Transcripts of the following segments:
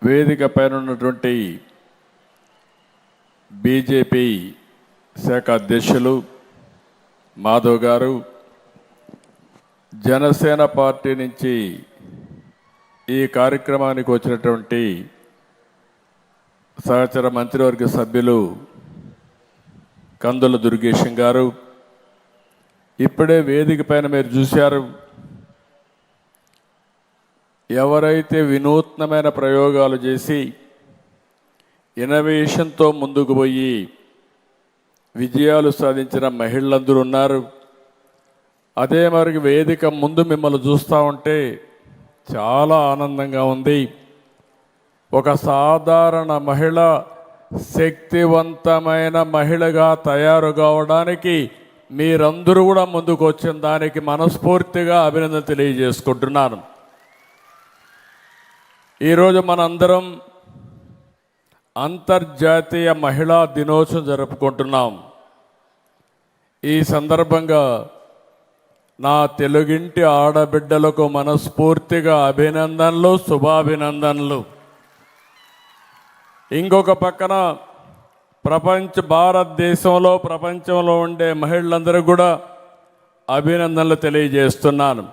వేదిక పైన ఉన్నటువంటి బీజేపీ శాఖ అధ్యక్షులు మాధవ్ గారు, జనసేన పార్టీ నుంచి ఈ కార్యక్రమానికి వచ్చినటువంటి సహచర మంత్రివర్గ సభ్యులు కందుల దుర్గేశం గారు, ఇప్పుడే వేదిక పైన మీరు చూశారు, ఎవరైతే వినూత్నమైన ప్రయోగాలు చేసి ఇన్నోవేషన్తో ముందుకు పోయి విజయాలు సాధించిన మహిళలందరూ ఉన్నారు. అదే మరి వేదిక ముందు మిమ్మల్ని చూస్తూ ఉంటే చాలా ఆనందంగా ఉంది. ఒక సాధారణ మహిళ శక్తివంతమైన మహిళగా తయారు కావడానికి మీరందరూ కూడా ముందుకు వచ్చిన దానికి మనస్ఫూర్తిగా అభినందన తెలియజేసుకుంటున్నాను. ఈరోజు మనందరం అంతర్జాతీయ మహిళా దినోత్సవం జరుపుకుంటున్నాం. ఈ సందర్భంగా నా తెలుగింటి ఆడబిడ్డలకు మనస్ఫూర్తిగా అభినందనలు, శుభాభినందనలు. ఇంకొక పక్కన భారతదేశంలో ప్రపంచంలో ఉండే మహిళలందరూ కూడా అభినందనలు తెలియజేస్తున్నాను.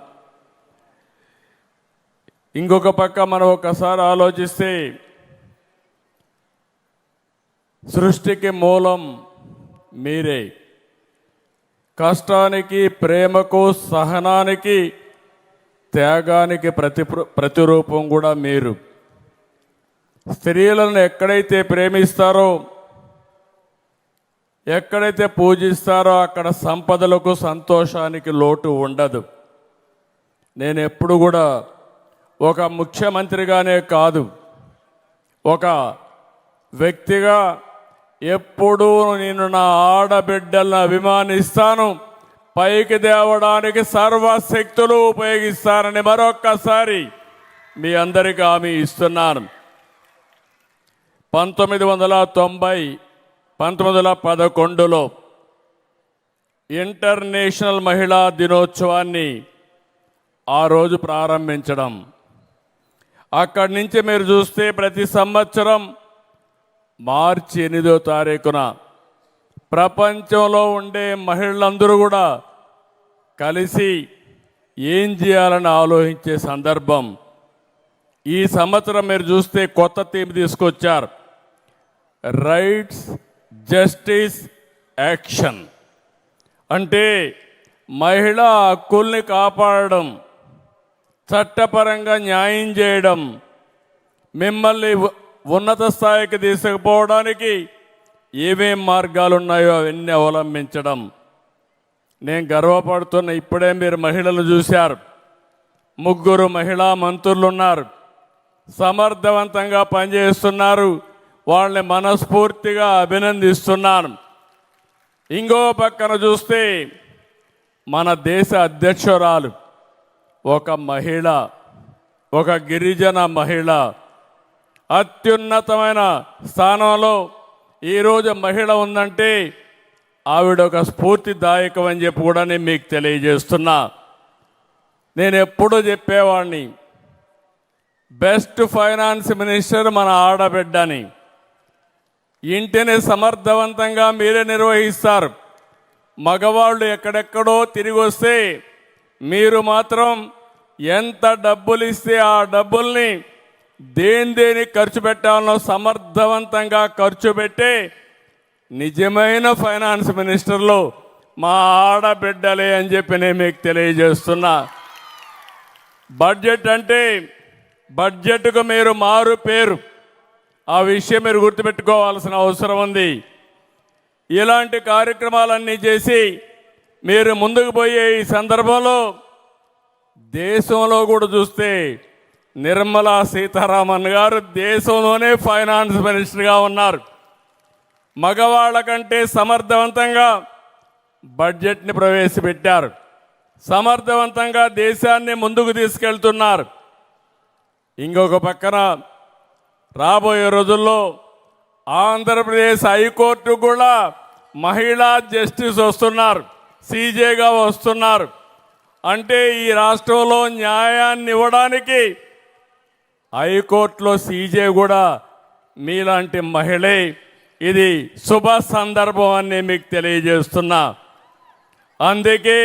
ఇంకొక పక్క మనం ఒకసారి ఆలోచిస్తే, సృష్టికి మూలం మీరే. కష్టానికి, ప్రేమకు, సహనానికి, త్యాగానికి ప్రతిరూపం కూడా మీరు. స్త్రీలను ఎక్కడైతే ప్రేమిస్తారో, ఎక్కడైతే పూజిస్తారో అక్కడ సంపదలకు, సంతోషానికి లోటు ఉండదు. నేను ఎప్పుడు కూడా ఒక ముఖ్యమంత్రిగానే కాదు, ఒక వ్యక్తిగా ఎప్పుడూ నేను నా ఆడబిడ్డలను అభిమానిస్తాను, పైకి తేవడానికి సర్వశక్తులు ఉపయోగిస్తానని మరొక్కసారి మీ అందరికీ హామీ ఇస్తున్నాను. 1911లో ఇంటర్నేషనల్ మహిళా దినోత్సవాన్ని ఆ రోజు ప్రారంభించడం, అక్కడి నుంచి మీరు చూస్తే ప్రతి సంవత్సరం మార్చి 8వ తారీఖున ప్రపంచంలో ఉండే మహిళలందరూ కూడా కలిసి ఏం చేయాలని ఆలోచించే సందర్భం. ఈ సంవత్సరం మీరు చూస్తే కొత్త థీమ్ తీసుకొచ్చారు, రైట్స్, జస్టిస్, యాక్షన్. అంటే మహిళా హక్కుల్ని కాపాడడం, చట్టపరంగా న్యాయం చేయడం, మిమ్మల్ని ఉన్నత స్థాయికి తీసుకుపోవడానికి ఏమేం మార్గాలు ఉన్నాయో అవన్నీ అవలంబించడం. నేను గర్వపడుతున్న, ఇప్పుడే మీరు మహిళలు చూశారు, 3 మహిళా మంత్రులు ఉన్నారు, సమర్థవంతంగా పనిచేస్తున్నారు. వాళ్ళని మనస్ఫూర్తిగా అభినందిస్తున్నాను. ఇంకో పక్కన చూస్తే మన దేశ అధ్యక్షురాలు ఒక మహిళ, ఒక గిరిజన మహిళ, అత్యున్నతమైన స్థానంలో ఈరోజు మహిళ ఉందంటే ఆవిడ ఒక స్ఫూర్తిదాయకం అని చెప్పి కూడా నేను మీకు తెలియజేస్తున్నా. నేను ఎప్పుడూ చెప్పేవాడిని, బెస్ట్ ఫైనాన్స్ మినిస్టర్ మన ఆడబిడ్డని. ఇంటిని సమర్థవంతంగా మీరే నిర్వహిస్తారు. మగవాళ్ళు ఎక్కడెక్కడో తిరిగి వస్తే మీరు మాత్రం ఎంత డబ్బులు ఇస్తే ఆ డబ్బుల్ని దేనికి ఖర్చు పెట్టాలనో సమర్థవంతంగా ఖర్చు పెట్టే నిజమైన ఫైనాన్స్ మినిస్టర్లు మా ఆడబిడ్డలే అని చెప్పి నేను మీకు తెలియజేస్తున్నా. బడ్జెట్ అంటే బడ్జెట్కు మీరు మారు పేరు, ఆ విషయం మీరు గుర్తుపెట్టుకోవాల్సిన అవసరం ఉంది. ఇలాంటి కార్యక్రమాలన్నీ చేసి మీరు ముందుకు పోయే ఈ సందర్భంలో దేశంలో కూడా చూస్తే నిర్మలా సీతారామన్ గారు దేశంలోనే ఫైనాన్స్ మినిస్టర్గా ఉన్నారు. మగవాళ్ళ కంటే సమర్థవంతంగా బడ్జెట్ని ప్రవేశపెట్టారు, సమర్థవంతంగా దేశాన్ని ముందుకు తీసుకెళ్తున్నారు. ఇంకొక పక్కన రాబోయే రోజుల్లో ఆంధ్రప్రదేశ్ హైకోర్టు కూడా మహిళా జస్టిస్ వస్తున్నారు, సీజేగా వస్తున్నారు. అంటే ఈ రాష్ట్రంలో న్యాయాన్ని ఇవ్వడానికి హైకోర్టులో సీజే కూడా మీలాంటి మహిళే. ఇది శుభ సందర్భం అని మీకు తెలియజేస్తున్నా. అందుకే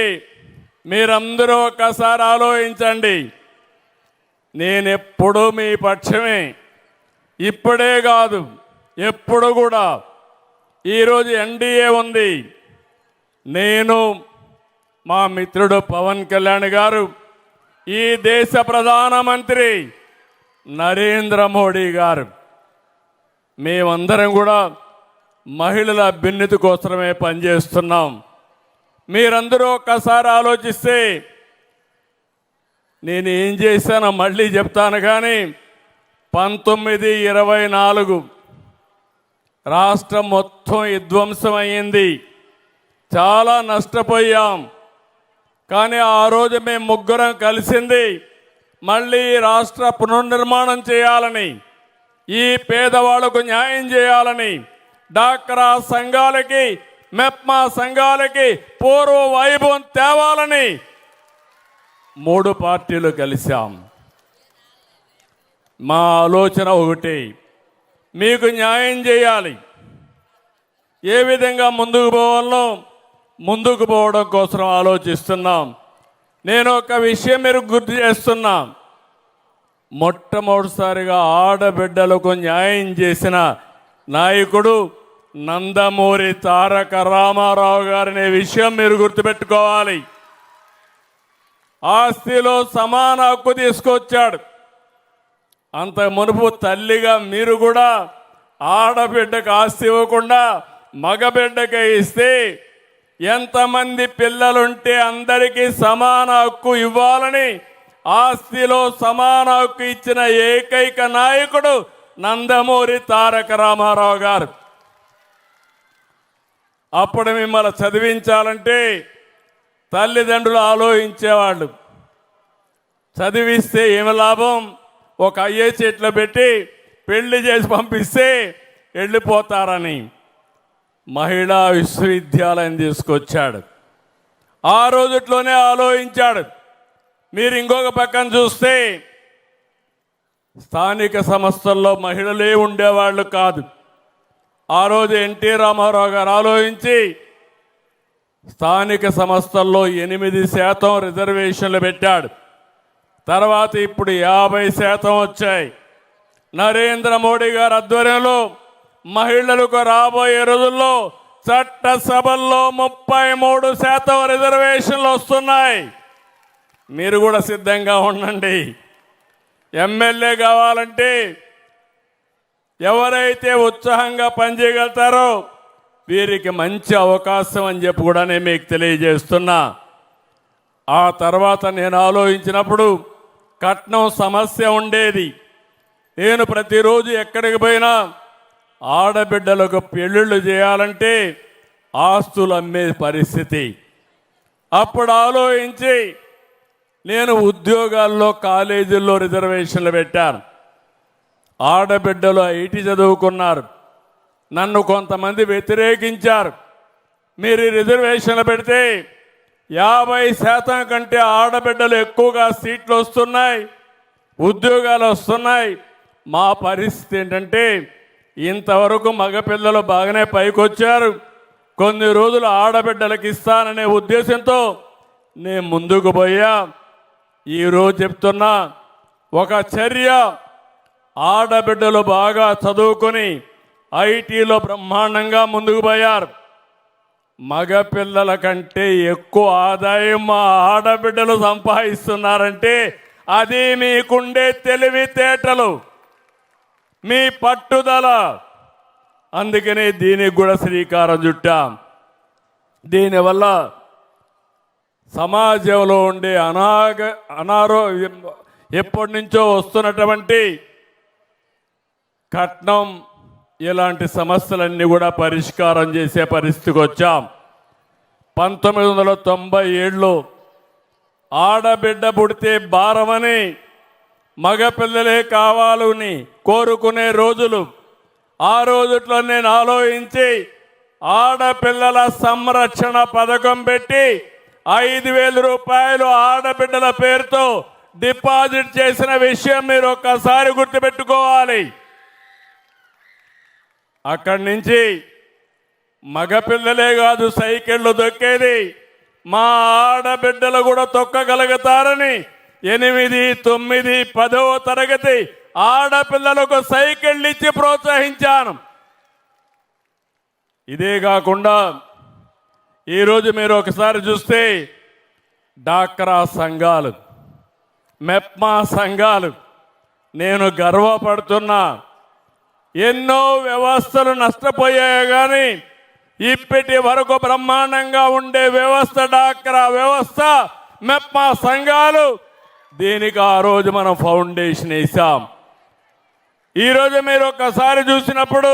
మీరందరూ ఒక్కసారి ఆలోచించండి. నేనెప్పుడూ మీ పక్షమే, ఇప్పుడే కాదు ఎప్పుడు కూడా. ఈరోజు ఎన్డీఏ ఉంది. నేను, మా మిత్రుడు పవన్ కళ్యాణ్ గారు, ఈ దేశ ప్రధానమంత్రి నరేంద్ర మోడీ గారు, మేమందరం కూడా మహిళల అభ్యున్నతి కోసమే పనిచేస్తున్నాం. మీరందరూ ఒక్కసారి ఆలోచిస్తే నేను ఏం చేశానో మళ్ళీ చెప్తాను. కానీ 1924 రాష్ట్రం మొత్తం విధ్వంసం అయ్యింది, చాలా నష్టపోయాం. కానీ ఆ రోజు మేము ముగ్గురం కలిసింది మళ్ళీ రాష్ట్ర పునర్నిర్మాణం చేయాలని, ఈ పేదవాళ్లకు న్యాయం చేయాలని, డాక్రా సంఘాలకి, మెప్మా సంఘాలకి పూర్వ వైభవం తేవాలని 3 పార్టీలు కలిశాం. మా ఆలోచన ఒకటి, మీకు న్యాయం చేయాలి. ఏ విధంగా ముందుకు పోవాలో ముందుకు పోవడం కోసం ఆలోచిస్తున్నాం. నేను ఒక విషయం మీరు గుర్తు చేస్తున్నా. మొట్టమొదటిసారిగా ఆడబిడ్డలకు న్యాయం చేసిన నాయకుడు నందమూరి తారక రామారావు గారనే విషయం మీరు గుర్తుపెట్టుకోవాలి. ఆస్తిలో సమాన హక్కు తీసుకొచ్చాడు. అంత మునుపు తల్లిగా మీరు కూడా ఆడబిడ్డకు ఆస్తి ఇవ్వకుండా మగబిడ్డకే ఇస్తే ఎంతమంది పిల్లలుంటే అందరికీ సమాన హక్కు ఇవ్వాలని ఆస్తిలో సమాన హక్కు ఇచ్చిన ఏకైక నాయకుడు నందమూరి తారక రామారావు గారు. అప్పుడు మిమ్మల్ని చదివించాలంటే తల్లిదండ్రులు ఆలోచించేవాళ్ళు, చదివిస్తే ఏమి లాభం, ఒక ఐఏఎస్ చేతిలో పెట్టి పెళ్లి చేసి పంపిస్తే వెళ్ళిపోతారని మహిళా విశ్వవిద్యాలయం తీసుకొచ్చాడు. ఆ రోజుట్లోనే ఆలోచించాడు. మీరు ఇంకొక పక్కన చూస్తే స్థానిక సంస్థల్లో మహిళలే ఉండేవాళ్ళు కాదు. ఆ రోజు ఎన్టీ రామారావు గారు ఆలోచించి స్థానిక సంస్థల్లో 8% రిజర్వేషన్లు పెట్టాడు. తర్వాత ఇప్పుడు 50% వచ్చాయి. నరేంద్ర మోడీ గారి ఆధ్వర్యంలో మహిళలకు రాబోయే రోజుల్లో చట్టసభల్లో 33% రిజర్వేషన్లు వస్తున్నాయి. మీరు కూడా సిద్ధంగా ఉండండి. ఎమ్మెల్యే కావాలంటే ఎవరైతే ఉత్సాహంగా పనిచేయగలుగుతారో వీరికి మంచి అవకాశం అని చెప్పి కూడా నేను మీకు తెలియజేస్తున్నా. ఆ తర్వాత నేను ఆలోచించినప్పుడు కట్నం సమస్య ఉండేది. నేను ప్రతిరోజు ఎక్కడికి పోయినా ఆడబిడ్డలకు పెళ్ళిళ్ళు చేయాలంటే ఆస్తులు అమ్మే పరిస్థితి. అప్పుడు ఆలోచించి నేను ఉద్యోగాల్లో కాలేజీల్లో రిజర్వేషన్లు పెట్టాను. ఆడబిడ్డలు ఐటీ చదువుకున్నారు. నన్ను కొంతమంది వ్యతిరేకించారు. మీరు రిజర్వేషన్లు పెడితే 50% కంటే ఆడబిడ్డలు ఎక్కువగా సీట్లు వస్తున్నాయి, ఉద్యోగాలు వస్తున్నాయి. మా పరిస్థితి ఏంటంటే ఇంతవరకు మగపిల్లలు బాగానే పైకొచ్చారు, కొన్ని రోజులు ఆడబిడ్డలకు ఇస్తాననే ఉద్దేశంతో నేను ముందుకు పోయా. ఈరోజు చెప్తున్నా, ఒక చర్య, ఆడబిడ్డలు బాగా చదువుకొని ఐటీలో బ్రహ్మాండంగా ముందుకు పోయారు. మగపిల్లల కంటే ఎక్కువ ఆదాయం మా ఆడబిడ్డలు సంపాదిస్తున్నారంటే అది మీకుండే తెలివితేటలు, మీ పట్టుదల. అందుకనే దీనికి కూడా శ్రీకారం చుట్టాం. దీనివల్ల సమాజంలో ఉండే ఎప్పటి నుంచో వస్తున్నటువంటి కట్నం ఇలాంటి సమస్యలన్నీ కూడా పరిష్కారం చేసే పరిస్థితికి వచ్చాం. 1997లో ఆడబిడ్డ పుడితే భారమని మగపిల్లలే కావాలని కోరుకునే రోజులు. ఆ రోజుట్లో నేను ఆలోచించి ఆడపిల్లల సంరక్షణ పథకం పెట్టి 5,000 రూపాయలు ఆడబిడ్డల పేరుతో డిపాజిట్ చేసిన విషయం మీరు ఒక్కసారి గుర్తుపెట్టుకోవాలి. అక్కడి నుంచి మగపిల్లలే కాదు సైకిళ్ళు దొక్కేది, మా ఆడబిడ్డలు కూడా తొక్కగలుగుతారని 8, 9, 10వ తరగతి ఆడపిల్లలకు సైకిళ్ళు ఇచ్చి ప్రోత్సహించాను. ఇదే కాకుండా ఈరోజు మీరు ఒకసారి చూస్తే డాక్రా సంఘాలు, మెప్మా సంఘాలు, నేను గర్వపడుతున్నా. ఎన్నో వ్యవస్థలు నష్టపోయాయి కానీ ఇప్పటి వరకు బ్రహ్మాండంగా ఉండే వ్యవస్థ డాక్రా వ్యవస్థ, మెప్మా సంఘాలు. దీనికి ఆ రోజు మనం ఫౌండేషన్ వేసాం. ఈరోజు మీరు ఒక్కసారి చూసినప్పుడు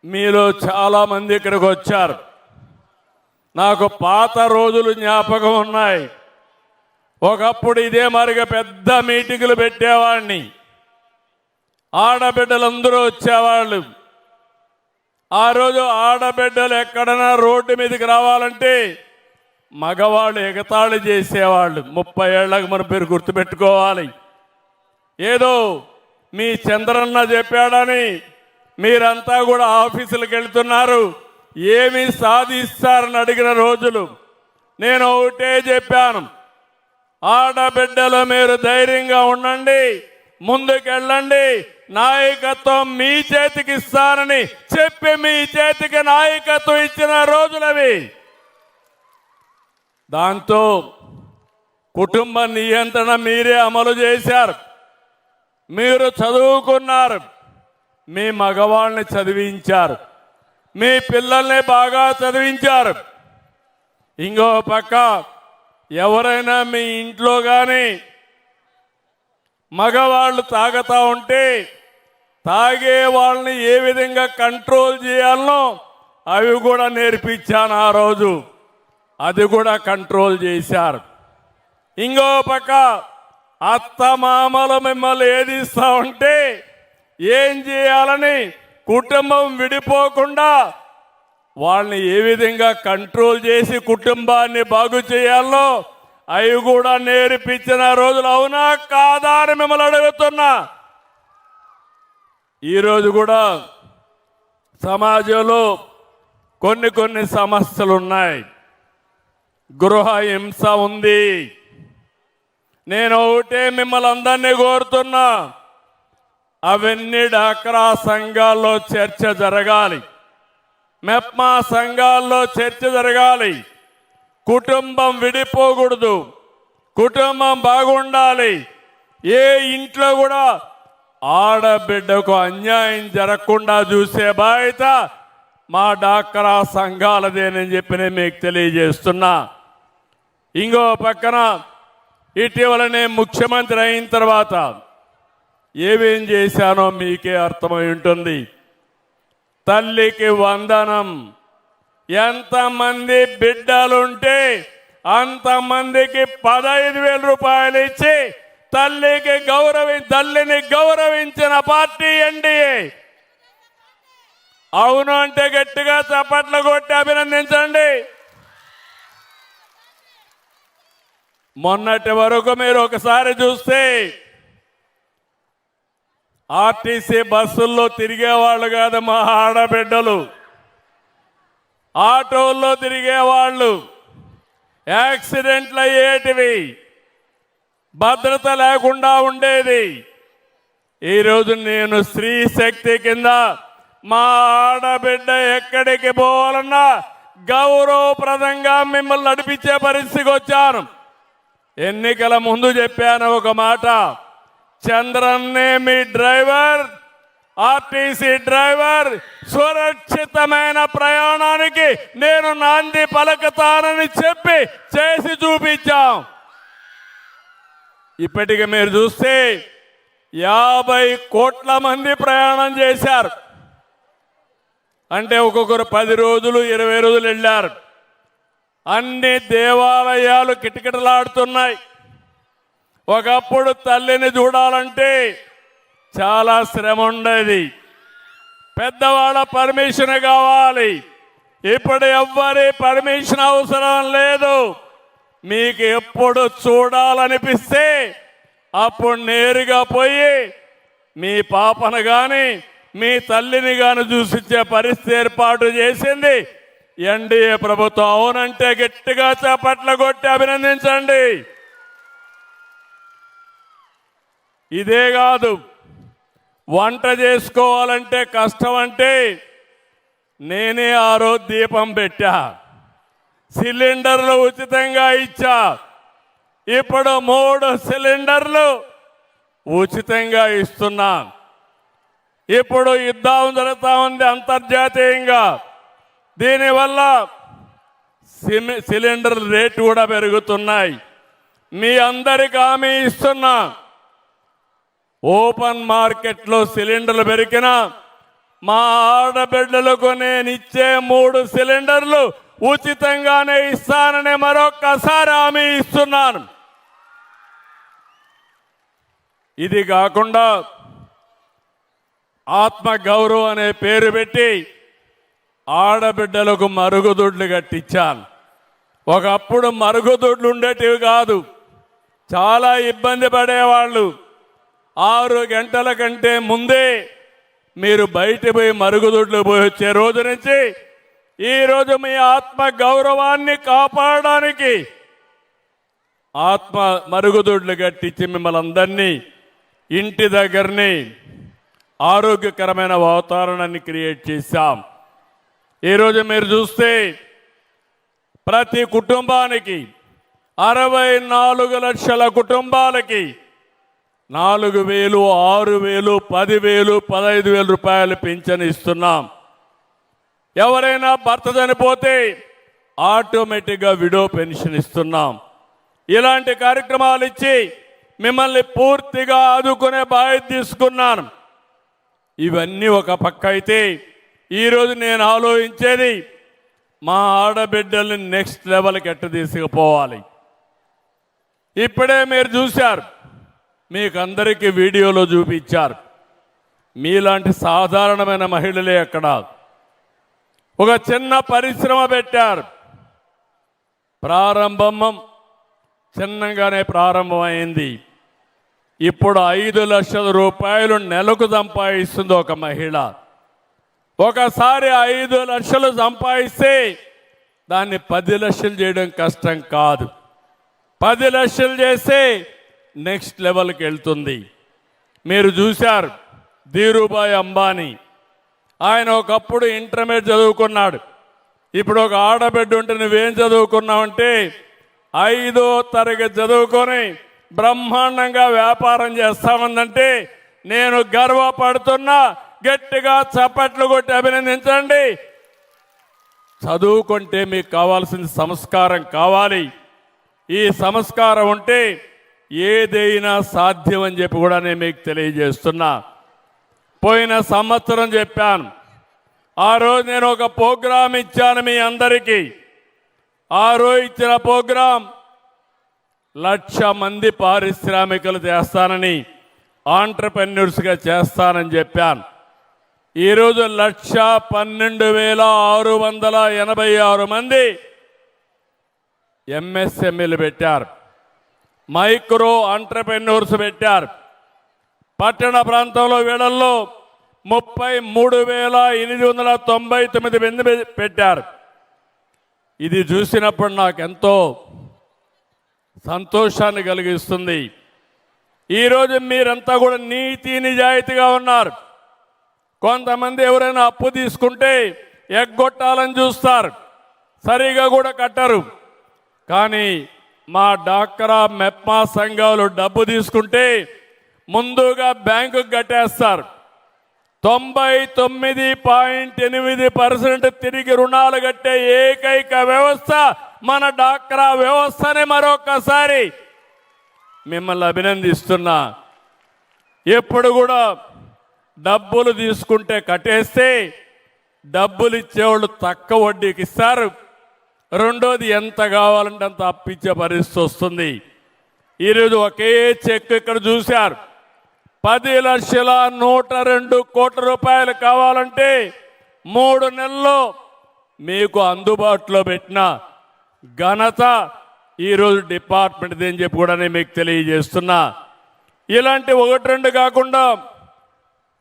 మీలో చాలా మంది ఇక్కడికి వచ్చారు. నాకు పాత రోజులు జ్ఞాపకం ఉన్నాయి. ఒకప్పుడు ఇదే మరిగా పెద్ద మీటింగులు పెట్టేవాడిని, ఆడబిడ్డలందరూ వచ్చేవాళ్ళు. ఆ రోజు ఆడబిడ్డలు ఎక్కడైనా రోడ్డు మీదకి రావాలంటే మగవాళ్ళు ఎగతాళి చేసేవాళ్ళు. 30 ఏళ్ళకి మన పేరు గుర్తుపెట్టుకోవాలి. ఏదో మీ చంద్రన్న చెప్పాడని మీరంతా కూడా ఆఫీసులకు వెళ్తున్నారు, ఏమి సాధిస్తారని అడిగిన రోజులు. నేను ఒకటే చెప్పాను, ఆడబిడ్డలు మీరు ధైర్యంగా ఉండండి, ముందుకెళ్ళండి, నాయకత్వం మీ చేతికి ఇస్తానని చెప్పి మీ చేతికి నాయకత్వం ఇచ్చిన రోజులవి. దాంతో కుటుంబ నియంత్రణ మీరే అమలు చేశారు. మీరు చదువుకున్నారు, మీ మగవాళ్ళని చదివించారు, మీ పిల్లల్ని బాగా చదివించారు. ఇంకో పక్క ఎవరైనా మీ ఇంట్లో కానీ మగవాళ్ళు తాగుతూ ఉంటే తాగే వాళ్ళని ఏ విధంగా కంట్రోల్ చేయాలనో అవి కూడా నేర్పించాను ఆ రోజు. అది కూడా కంట్రోల్ చేశారు. ఇంకో పక్క అత్త మామలు మిమ్మల్ని ఏదిస్తా ఉంటే ఏం చేయాలని కుటుంబం విడిపోకుండా వాళ్ళని ఏ విధంగా కంట్రోల్ చేసి కుటుంబాన్ని బాగు చేయాలో అవి కూడా నేర్పించిన రోజులు. అవునా కాదా అని మిమ్మల్ని అడుగుతున్నా. ఈరోజు కూడా సమాజంలో కొన్ని సమస్యలు ఉన్నాయి. గృహ హింస ఉంది. నేను ఒకటే మిమ్మల్ని అందరినీ కోరుతున్నా, అవన్నీ డాక్రా సంఘాల్లో చర్చ జరగాలి, మెప్మా సంఘాల్లో చర్చ జరగాలి. కుటుంబం విడిపోకూడదు, కుటుంబం బాగుండాలి. ఏ ఇంట్లో కూడా ఆడబిడ్డకు అన్యాయం జరగకుండా చూసే బాధ్యత మా డాక్రా సంఘాలదేనని చెప్పి నేను మీకు తెలియజేస్తున్నా. ఇంకో పక్కన ఇటీవల నేను ముఖ్యమంత్రి అయిన తర్వాత ఏమేం చేశానో మీకే అర్థమై ఉంటుంది. తల్లికి వందనం, ఎంతమంది బిడ్డలుంటే అంతమందికి 15,000 రూపాయలు ఇచ్చి తల్లిని గౌరవించిన పార్టీ ఎన్డీఏ. అవును అంటే గట్టిగా చప్పట్లు కొట్టి అభినందించండి. మొన్నటి వరకు మీరు ఒకసారి చూస్తే ఆర్టీసీ బస్సుల్లో తిరిగేవాళ్ళు కాదు మా ఆడబిడ్డలు, ఆటోల్లో తిరిగేవాళ్ళు. యాక్సిడెంట్లు అయ్యేటివి, భద్రత లేకుండా ఉండేది. ఈరోజు నేను స్త్రీ శక్తి కింద మా ఆడబిడ్డ ఎక్కడికి పోవాలన్నా గౌరవప్రదంగా మిమ్మల్ని నడిపించే పరిస్థితికి వచ్చాను. ఎన్నికల ముందు చెప్పాను ఒక మాట, చంద్రన్నే మీ డ్రైవర్, ఆర్టీసీ డ్రైవర్, సురక్షితమైన ప్రయాణానికి నేను నాంది పలుకుతానని చెప్పి చేసి చూపించాం. ఇప్పటికి మీరు చూస్తే 50 కోట్ల మంది ప్రయాణం చేశారు. అంటే ఒక్కొక్కరు 10 రోజులు 20 రోజులు వెళ్ళారు. అన్ని దేవాలయాలు కిటకిటలాడుతున్నాయి. ఒకప్పుడు తల్లిని చూడాలంటే చాలా శ్రమ ఉండేది, పెద్దవాళ్ళ పర్మిషన్ కావాలి, ఇప్పుడు ఎవ్వరి పర్మిషన్ అవసరం లేదు. మీకు ఎప్పుడు చూడాలనిపిస్తే అప్పుడు నేరుగా పోయి మీ పాపను కానీ మీ తల్లిని కానీ చూసిచ్చే పరిస్థితి ఏర్పాటు చేసింది ఎన్డీఏ ప్రభుత్వం. అవునంటే గట్టిగా చప్పట్లు కొట్టి అభినందించండి. ఇదే కాదు, వంట చేసుకోవాలంటే కష్టం అంటే నేనే ఆ రోజు దీపం పెట్టా, సిలిండర్లు ఉచితంగా ఇచ్చా. ఇప్పుడు 3 సిలిండర్లు ఉచితంగా ఇస్తున్నా. ఇప్పుడు యుద్ధం జరుగుతూ ఉంది అంతర్జాతీయంగా. దీనివల్ల సిలిండర్ రేటు కూడా పెరుగుతున్నాయి. మీ అందరికి హామీ ఇస్తున్నా, ఓపెన్ మార్కెట్లో సిలిండర్లు పెరిగినా మా ఆడబిడ్డలకు నేను ఇచ్చే 3 సిలిండర్లు ఉచితంగానే ఇస్తానని మరొక్కసారి హామీ ఇస్తున్నాను. ఇది కాకుండా ఆత్మగౌరవం అనే పేరు పెట్టి ఆడబిడ్డలకు మరుగుదొడ్లు కట్టించాను. ఒకప్పుడు మరుగుదొడ్లు ఉండేటివి కాదు, చాలా ఇబ్బంది పడేవాళ్ళు. 6 గంటల కంటే ముందే మీరు బయట పోయి మరుగుదొడ్లు పోయి వచ్చే రోజు నుంచి ఈరోజు మీ ఆత్మ గౌరవాన్ని కాపాడడానికి ఆత్మ మరుగుదొడ్లు కట్టించి మిమ్మల్ని అందరినీ ఇంటి దగ్గరని ఆరోగ్యకరమైన వాతావరణాన్ని క్రియేట్ చేశాం. ఈరోజు మీరు చూస్తే ప్రతి కుటుంబానికి 64 లక్షల కుటుంబాలకి 4,000, 6,000, 10,000, 15,000 రూపాయలు పింఛన్ ఇస్తున్నాం. ఎవరైనా భర్త చనిపోతే ఆటోమేటిక్గా విడో పెన్షన్ ఇస్తున్నాం. ఇలాంటి కార్యక్రమాలు ఇచ్చి మిమ్మల్ని పూర్తిగా ఆదుకునే బాధ్యత తీసుకున్నాను. ఇవన్నీ ఒక పక్క అయితే ఈరోజు నేను ఆలోచించేది మా ఆడబిడ్డల్ని నెక్స్ట్ లెవెల్కి ఎట్ట తీసుకుపోవాలి. ఇప్పుడే మీరు చూశారు, మీకు అందరికీ వీడియోలో చూపించారు. మీలాంటి సాధారణమైన మహిళలే అక్కడ ఒక చిన్న పరిశ్రమ పెట్టారు. ప్రారంభం చిన్నగానే ప్రారంభమైంది. ఇప్పుడు 5 లక్షల రూపాయలు నెలకు సంపాదిస్తుంది ఒక మహిళ. ఒకసారి 5 లక్షలు సంపాదిస్తే దాన్ని 10 లక్షలు చేయడం కష్టం కాదు. 10 లక్షలు చేస్తే నెక్స్ట్ లెవెల్కి వెళ్తుంది. మీరు చూశారు ధీరుభాయ్ అంబానీ, ఆయన ఒకప్పుడు ఇంటర్మీడియట్ చదువుకున్నాడు. ఇప్పుడు ఒక ఆడబిడ్డ ఉంటే నువ్వేం చదువుకున్నావంటే 5వ తరగతి చదువుకొని బ్రహ్మాండంగా వ్యాపారం చేస్తామందంటే నేను గర్వపడుతున్నా. గట్టిగా చప్పట్లు కొట్టి అభినందించండి. చదువుకుంటే మీకు కావాల్సిన సంస్కారం కావాలి. ఈ సంస్కారం ఉంటే ఏదైనా సాధ్యం అని చెప్పి కూడా నేను మీకు తెలియజేస్తున్నా. పోయిన సంవత్సరం చెప్పాను, ఆ రోజు నేను ఒక ప్రోగ్రాం ఇచ్చాను మీ అందరికీ. ఆ రోజు ఇచ్చిన ప్రోగ్రాం 1,00,000 మంది పారిశ్రామికులు చేస్తానని, ఆంటర్‌ప్రెన్యూర్స్గా చేస్తానని చెప్పాను. ఈరోజు 1,12,686 మంది ఎంఎస్ఎంఈలు పెట్టారు, మైక్రో ఆంటర్‌ప్రెన్యూర్స్ పెట్టారు. పట్టణ ప్రాంతంలో వీళ్ళల్లో 33,899 మంది పెట్టారు. ఇది చూసినప్పుడు నాకు ఎంతో సంతోషాన్ని కలిగిస్తుంది. ఈరోజు మీరంతా కూడా నీతి నిజాయితీగా ఉన్నారు. కొంతమంది ఎవరైనా అప్పు తీసుకుంటే ఎగ్గొట్టాలని చూస్తారు, సరిగా కూడా కట్టరు. కానీ మా డాక్రా మెప్మా సంఘాలు డబ్బు తీసుకుంటే ముందుగా బ్యాంకుకు కట్టేస్తారు. 99.8% తిరిగి రుణాలు కట్టే ఏకైక వ్యవస్థ మన డాక్రా వ్యవస్థని మరొకసారి మిమ్మల్ని అభినందిస్తున్నా. ఎప్పుడు కూడా డబ్బులు తీసుకుంటే కట్టేస్తే డబ్బులు ఇచ్చేవాళ్ళు తక్కువ వడ్డీకి ఇస్తారు. రెండోది ఎంత కావాలంటే అంత అప్పిచ్చే పరిస్థితి వస్తుంది. ఈరోజు ఒకే చెక్ ఇక్కడ చూశారు, 10,102 కోట్ల రూపాయలు కావాలంటే 3 నెలల్లో మీకు అందుబాటులో పెట్టిన ఘనత ఈరోజు డిపార్ట్మెంట్ అని చెప్పి కూడా నేను మీకు తెలియజేస్తున్నా. ఇలాంటి ఒకటి రెండు కాకుండా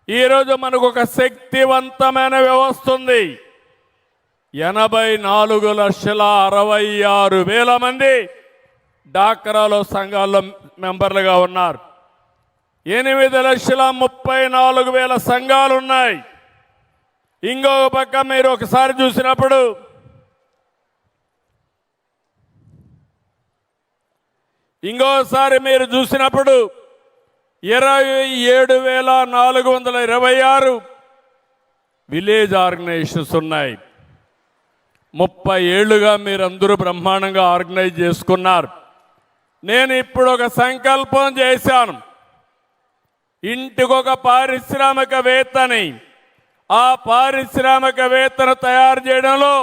ఈరోజు మనకు ఒక శక్తివంతమైన వ్యవస్థ ఉంది. 84,66,000 మంది డాక్రాలో సంఘాల్లో మెంబర్లుగా ఉన్నారు. 8,34,000 సంఘాలు ఉన్నాయి. ఇంకొక పక్క మీరు ఒకసారి చూసినప్పుడు ఇంకోసారి మీరు చూసినప్పుడు 27,426 విలేజ్ ఆర్గనైజేషన్స్ ఉన్నాయి. 30 ఏళ్లుగా మీరందరూ బ్రహ్మాండంగా ఆర్గనైజ్ చేసుకున్నారు. నేను ఇప్పుడు ఒక సంకల్పం చేశాను. ఇంటికొక పారిశ్రామికవేత్తని, ఆ పారిశ్రామికవేత్తను తయారు చేయడంలో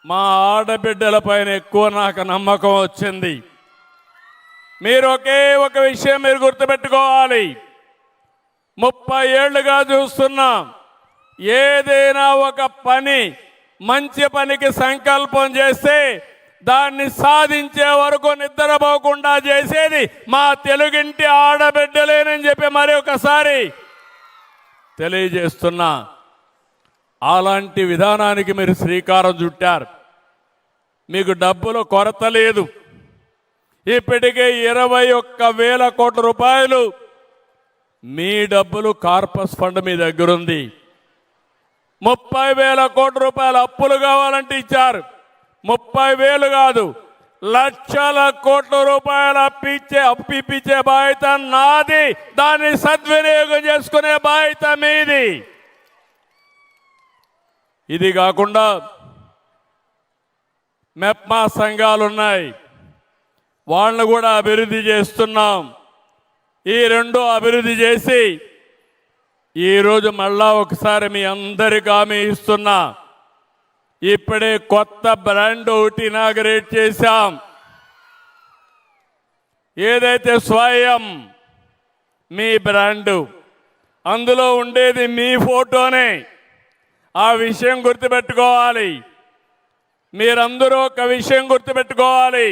మా ఆడబిడ్డల పైన ఎక్కువ నాకు నమ్మకం వచ్చింది. మీరు ఒకే ఒక విషయం మీరు గుర్తుపెట్టుకోవాలి. 30 ఏళ్లుగా చూస్తున్నాం. ఏదైనా ఒక పని మంచి పనికి సంకల్పం చేస్తే దాన్ని సాధించే వరకు నిద్రపోకుండా చేసేది మా తెలుగింటి ఆడబిడ్డలేనని చెప్పి మరి ఒకసారి తెలియజేస్తున్నా. అలాంటి విధానానికి మీరు శ్రీకారం చుట్టారు. మీకు డబ్బుల కొరత లేదు. ఇప్పటికే 21,000 కోట్ల రూపాయలు మీ డబ్బులు కార్పస్ ఫండ్ మీ దగ్గరుంది. 30,000 కోట్ల రూపాయల అప్పులు కావాలంటే ఇచ్చారు. 30,000 కాదు, లక్షల కోట్ల రూపాయల అప్పిచ్చే బాధ్యత నాది. దాన్ని సద్వినియోగం చేసుకునే బాధ్యత మీది. ఇది కాకుండా మెప్మా సంఘాలు ఉన్నాయి, వాళ్ళను కూడా అభివృద్ధి చేస్తున్నాం. ఈ రెండు అభివృద్ధి చేసి ఈరోజు మళ్ళా ఒకసారి మీ అందరికీ హామీ ఇస్తున్నా. ఇప్పుడే కొత్త బ్రాండ్ ఒకటి ఇనాగరేట్ చేశాం. ఏదైతే స్వయం మీ బ్రాండు, అందులో ఉండేది మీ ఫోటోనే. ఆ విషయం గుర్తుపెట్టుకోవాలి. మీరందరూ ఒక విషయం గుర్తుపెట్టుకోవాలి.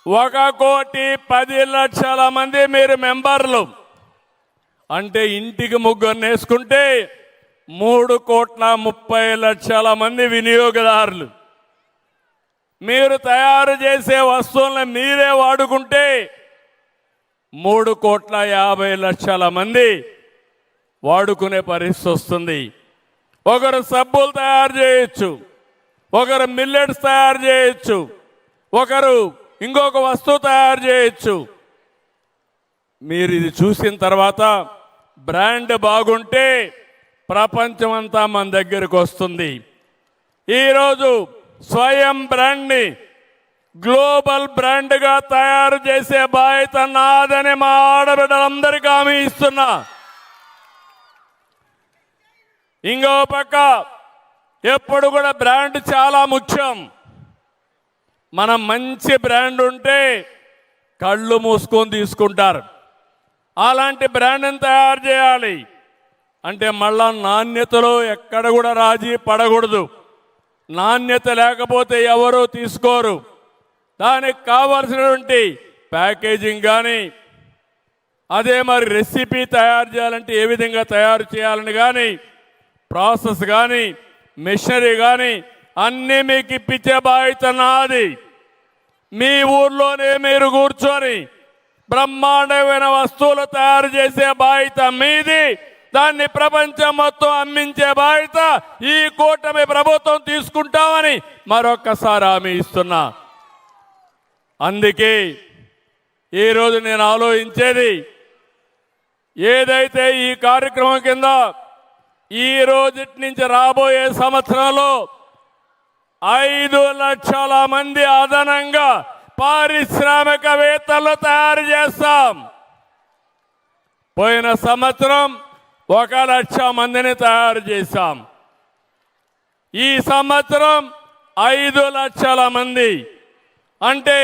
1,10,00,000 మంది మీరు మెంబర్లు అంటే ఇంటికి ముగ్గురు వేసుకుంటే 3,30,00,000 మంది వినియోగదారులు. మీరు తయారు చేసే వస్తువులను మీరే వాడుకుంటే 3,50,00,000 మంది వాడుకునే పరిస్థితి వస్తుంది. ఒకరు సబ్బులు తయారు చేయొచ్చు, ఒకరు మిల్లెట్స్ తయారు చేయొచ్చు, ఒకరు ఇంకొక వస్తువు తయారు చేయొచ్చు. మీరు ఇది చూసిన తర్వాత బ్రాండ్ బాగుంటే ప్రపంచం అంతా మన దగ్గరకు వస్తుంది. ఈరోజు స్వయం బ్రాండ్ని గ్లోబల్ బ్రాండ్గా తయారు చేసే బాధ్యత నాదని మా ఆడబిడ్డలందరికీ హామీ ఇస్తున్నా. ఇంకో పక్క ఎప్పుడు కూడా బ్రాండ్ చాలా ముఖ్యం. మనం మంచి బ్రాండ్ ఉంటే కళ్ళు మూసుకొని తీసుకుంటారు. అలాంటి బ్రాండ్ని తయారు చేయాలి అంటే మళ్ళా నాణ్యతలో ఎక్కడ కూడా రాజీ పడకూడదు. నాణ్యత లేకపోతే ఎవరూ తీసుకోరు. దానికి కావాల్సినటువంటి ప్యాకేజింగ్ కానీ, అదే మరి రెసిపీ తయారు చేయాలంటే ఏ విధంగా తయారు చేయాలని కానీ, ప్రాసెస్ కానీ, మిషనరీ కానీ అన్నీ మీకు ఇప్పించే బాధ్యత నాది. మీ ఊర్లోనే మీరు కూర్చొని బ్రహ్మాండమైన వస్తువులు తయారు చేసే బాధ్యత మీది. దాన్ని ప్రపంచం మొత్తం అమ్మించే బాధ్యత ఈ కూటమి ప్రభుత్వం తీసుకుంటామని మరొక్కసారి హామీ ఇస్తున్నా. అందుకే ఈరోజు నేను ఆలోచించేది, ఏదైతే ఈ కార్యక్రమం కింద ఈ రోజు నుంచి రాబోయే సంవత్సరంలో 5 లక్షల మంది అదనంగా పారిశ్రామికవేత్తలు తయారు చేస్తాం. పోయిన సంవత్సరం 1 లక్ష మందిని తయారు చేశాం. ఈ సంవత్సరం 5 లక్షల మంది అంటే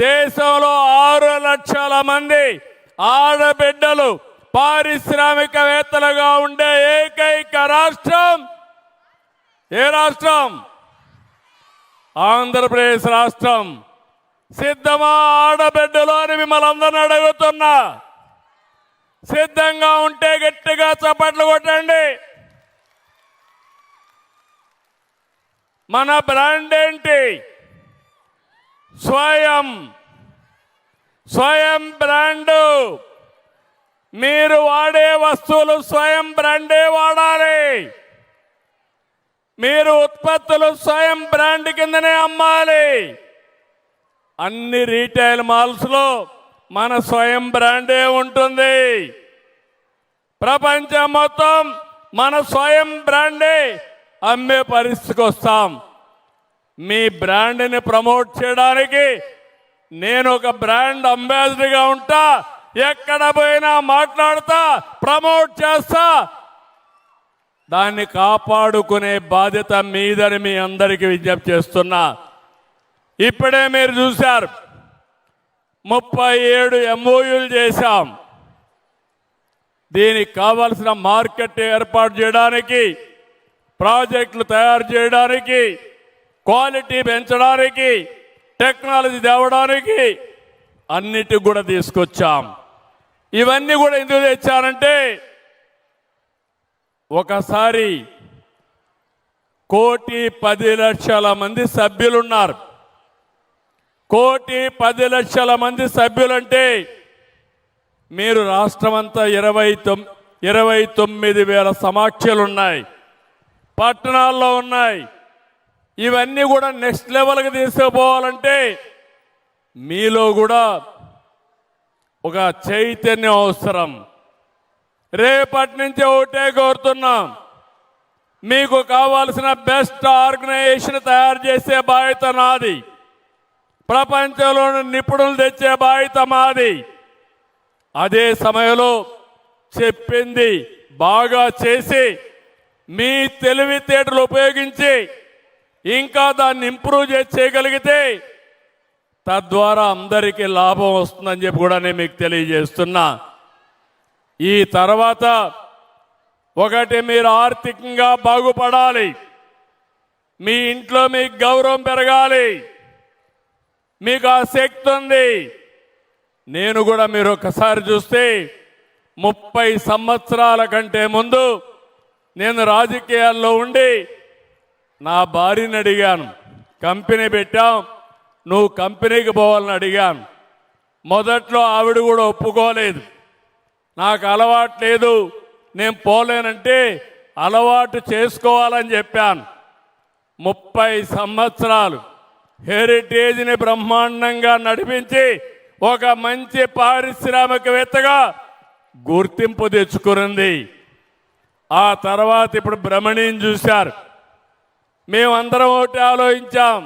దేశంలో 6 లక్షల మంది ఆడబిడ్డలు పారిశ్రామికవేత్తలుగా ఉండే ఏకైక రాష్ట్రం ఏ రాష్ట్రం? ఆంధ్రప్రదేశ్ రాష్ట్రం. సిద్ధమా ఆడబిడ్డలు అని మిమ్మల్ని అందరిని అడుగుతున్నా. సిద్ధంగా ఉంటే గట్టిగా చప్పట్లు కొట్టండి. మన బ్రాండ్ ఏంటి? స్వయం. స్వయం బ్రాండు. మీరు వాడే వస్తువులు స్వయం బ్రాండే వాడాలి. మీరు ఉత్పత్తులు స్వయం బ్రాండ్ కిందనే అమ్మాలి. అన్ని రీటైల్ మాల్స్ లో మన స్వయం బ్రాండే ఉంటుంది. ప్రపంచం మొత్తం మన స్వయం బ్రాండే అమ్మే పరిస్థితికి వస్తాం. మీ బ్రాండ్ని ప్రమోట్ చేయడానికి నేను ఒక బ్రాండ్ అంబాసిడర్గా ఉంటా. ఎక్కడ పోయినా మాట్లాడతా, ప్రమోట్ చేస్తా. దాన్ని కాపాడుకునే బాధ్యత మీదని మీ అందరికీ విజ్ఞప్తి చేస్తున్నా. ఇప్పుడే మీరు చూశారు, 37 MOUలు చేశాం. దీనికి కావలసిన మార్కెట్ ఏర్పాటు చేయడానికి, ప్రాజెక్టులు తయారు చేయడానికి, క్వాలిటీ పెంచడానికి, టెక్నాలజీ తేవడానికి అన్నిటికి కూడా తీసుకొచ్చాం. ఇవన్నీ కూడా ఎందుకు తెచ్చానంటే, ఒకసారి 1,10,00,000 మంది సభ్యులున్నారు. 1,10,00,000 మంది సభ్యులంటే మీరు రాష్ట్రమంతా 29,000 సమాఖ్యలున్నాయి, పట్టణాల్లో ఉన్నాయి. ఇవన్నీ కూడా నెక్స్ట్ లెవెల్కి తీసుకుపోవాలంటే మీలో కూడా ఒక చైతన్యం అవసరం. రేపటి నుంచి ఒకటే కోరుతున్నాం, మీకు కావాల్సిన బెస్ట్ ఆర్గనైజేషన్ తయారు చేసే బాధ్యత నాది. ప్రపంచంలోని నిపుణులు తెచ్చే బాధ్యత మాది. అదే సమయంలో చెప్పింది బాగా చేసి మీ తెలివితేటలు ఉపయోగించి ఇంకా దాన్ని ఇంప్రూవ్ చేయగలిగితే తద్వారా అందరికీ లాభం వస్తుందని చెప్పి కూడా నేను మీకు తెలియజేస్తున్నా. ఈ తర్వాత ఒకటి, మీరు ఆర్థికంగా బాగుపడాలి. మీ ఇంట్లో మీకు గౌరవం పెరగాలి. మీకు ఆ శక్తి ఉంది. నేను కూడా మీరు ఒకసారి చూస్తే 30 సంవత్సరాల కంటే ముందు నేను రాజకీయాల్లో ఉండి నా భార్యని అడిగాను, కంపెనీ పెట్టాం, నువ్వు కంపెనీకి పోవాలని అడిగాను. మొదట్లో ఆవిడ కూడా ఒప్పుకోలేదు. నాకు అలవాటు లేదు, నేను పోలేనంటే అలవాటు చేసుకోవాలని చెప్పాను. 30 సంవత్సరాలు హెరిటేజ్ని బ్రహ్మాండంగా నడిపించి ఒక మంచి పారిశ్రామికవేత్తగా గుర్తింపు తెచ్చుకున్నది. ఆ తర్వాత ఇప్పుడు బ్రహ్మణిని చూశారు. మేమందరం ఒకటి ఆలోచించాం.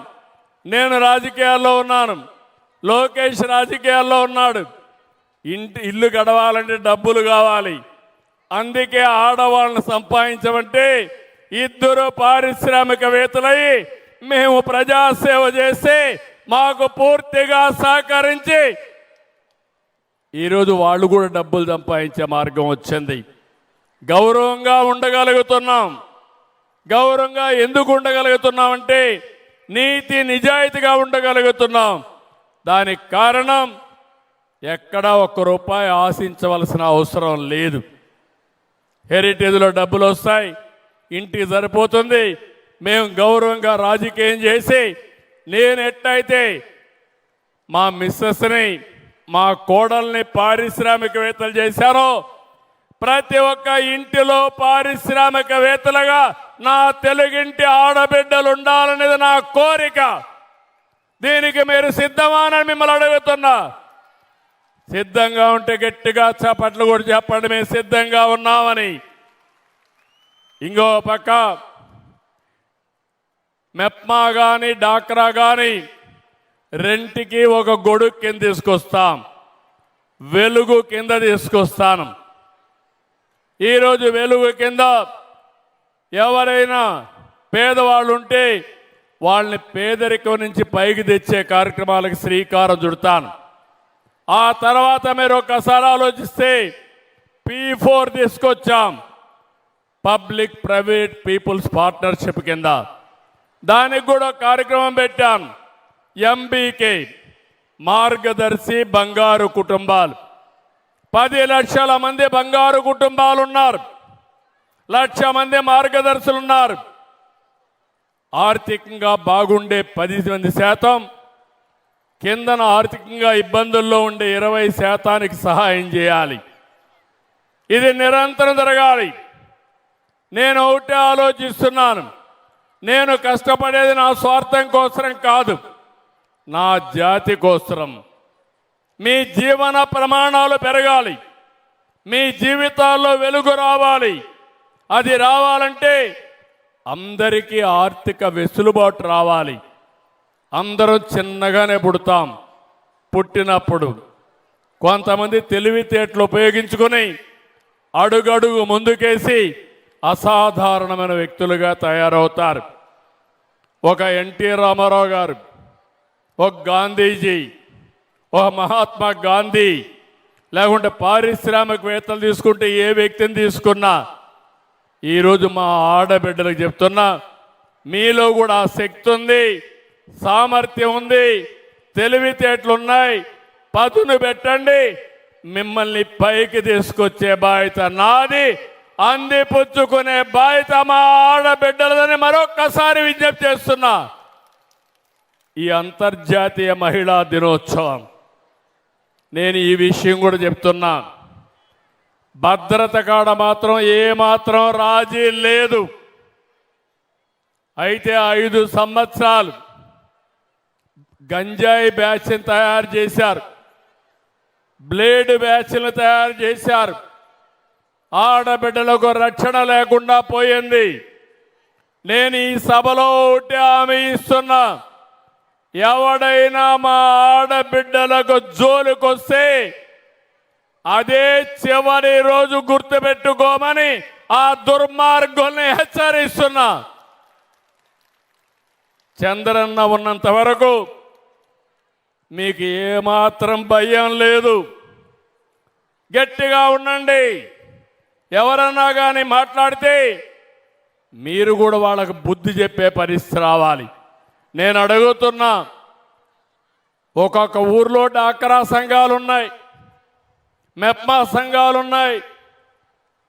నేను రాజకీయాల్లో ఉన్నాను, లోకేష్ రాజకీయాల్లో ఉన్నాడు. ఇల్లు గడవాలంటే డబ్బులు కావాలి. అందుకే ఆడవాళ్ళని సంపాదించమంటే ఇద్దరు పారిశ్రామికవేత్తలై మేము ప్రజాసేవ చేస్తే మాకు పూర్తిగా సహకరించి ఈరోజు వాళ్ళు కూడా డబ్బులు సంపాదించే మార్గం వచ్చింది. గౌరవంగా ఉండగలుగుతున్నాం. గౌరవంగా ఎందుకు ఉండగలుగుతున్నామంటే నీతి నిజాయితీగా ఉండగలుగుతున్నాం. దానికి కారణం ఎక్కడా ₹1 ఆశించవలసిన అవసరం లేదు. హెరిటేజ్లో డబ్బులు వస్తాయి, ఇంటికి సరిపోతుంది. మేము గౌరవంగా రాజకీయం చేసి నేను ఎట్టయితే మా మిస్సెస్ని, మా కోడల్ని పారిశ్రామికవేత్తలు చేశారో ప్రతి ఒక్క ఇంటిలో పారిశ్రామికవేత్తలుగా నా తెలుగింటి ఆడబిడ్డలు ఉండాలనేది నా కోరిక. దీనికి మీరు సిద్ధమా అని మిమ్మల్ని అడుగుతున్నా. సిద్ధంగా ఉంటే గట్టిగా చప్పట్లు కూడా చెప్పండి, మేము సిద్ధంగా ఉన్నామని. ఇంకో పక్క మెప్మా కానీ డాక్రా కానీ రెంటికి ఒక గొడుగు కింద తీసుకొస్తాం, వెలుగు కింద తీసుకొస్తాను. ఈరోజు వెలుగు కింద ఎవరైనా పేదవాళ్ళు ఉంటే వాళ్ళని పేదరికం నుంచి పైకి తెచ్చే కార్యక్రమాలకు శ్రీకారం చుడతాను. ఆ తర్వాత మీరు ఒక్కసారి ఆలోచిస్తే P4 తీసుకొచ్చాం, పబ్లిక్ ప్రైవేట్ పీపుల్స్ పార్ట్నర్షిప్ కింద దానికి కూడా కార్యక్రమం పెట్టాను. ఎంబీకే మార్గదర్శి బంగారు కుటుంబాలు 10 లక్షల మంది బంగారు కుటుంబాలు ఉన్నారు. 1,00,000 మంది మార్గదర్శులు ఉన్నారు. ఆర్థికంగా బాగుండే 10% కిందన ఆర్థికంగా ఇబ్బందుల్లో ఉండే 20% సహాయం చేయాలి. ఇది నిరంతరం జరగాలి. నేను ఒకటే ఆలోచిస్తున్నాను. నేను కష్టపడేది నా స్వార్థం కోసం కాదు, నా జాతి కోసం. మీ జీవన ప్రమాణాలు పెరగాలి, మీ జీవితాల్లో వెలుగు రావాలి. అది రావాలంటే అందరికీ ఆర్థిక వెసులుబాటు రావాలి. అందరం చిన్నగానే పుడతాం. పుట్టినప్పుడు కొంతమంది తెలివితేటలు ఉపయోగించుకొని అడుగడుగు ముందుకేసి అసాధారణమైన వ్యక్తులుగా తయారవుతారు. ఒక ఎన్టీ రామారావు గారు, ఒక గాంధీజీ, ఒక మహాత్మా గాంధీ, లేకుంటే పారిశ్రామికవేత్తలు తీసుకుంటే ఏ వ్యక్తిని తీసుకున్నా ఈరోజు మా ఆడబిడ్డలకు చెప్తున్నా, మీలో కూడా ఆ శక్తి ఉంది, సామర్థ్యం ఉంది, తెలివితేటలున్నాయి. పదును పెట్టండి, మిమ్మల్ని పైకి తీసుకొచ్చే బాధ్యత నాది, అందిపుచ్చుకునే బాధ్యత మా ఆడబిడ్డలదని మరొక్కసారి విజ్ఞప్తి చేస్తున్నా. ఈ అంతర్జాతీయ మహిళా దినోత్సవం నేను ఈ విషయం కూడా చెప్తున్నా. భద్రత కాడ మాత్రం ఏమాత్రం రాజీ లేదు. అయితే 5 సంవత్సరాలు గంజాయి బ్యాచ్ని తయారు చేశారు, బ్లేడ్ బ్యాచ్లు తయారు చేశారు. ఆడబిడ్డలకు రక్షణ లేకుండా పోయింది. నేను ఈ సభలో ఒకటి హామీ ఇస్తున్నా, ఎవడైనా మా ఆడబిడ్డలకు జోలికొస్తే అదే చివరి రోజు గుర్తుపెట్టుకోమని ఆ దుర్మార్గుల్ని హెచ్చరిస్తున్నా. చంద్రన్న ఉన్నంత వరకు మీకు ఏమాత్రం భయం లేదు. గట్టిగా ఉండండి. ఎవరన్నా కానీ మాట్లాడితే మీరు కూడా వాళ్ళకు బుద్ధి చెప్పే పరిస్థితి రావాలి. నేను అడుగుతున్నా, ఒక్కొక్క ఊర్లో డాక్రా సంఘాలు ఉన్నాయి, మెప్మా సంఘాలు ఉన్నాయి.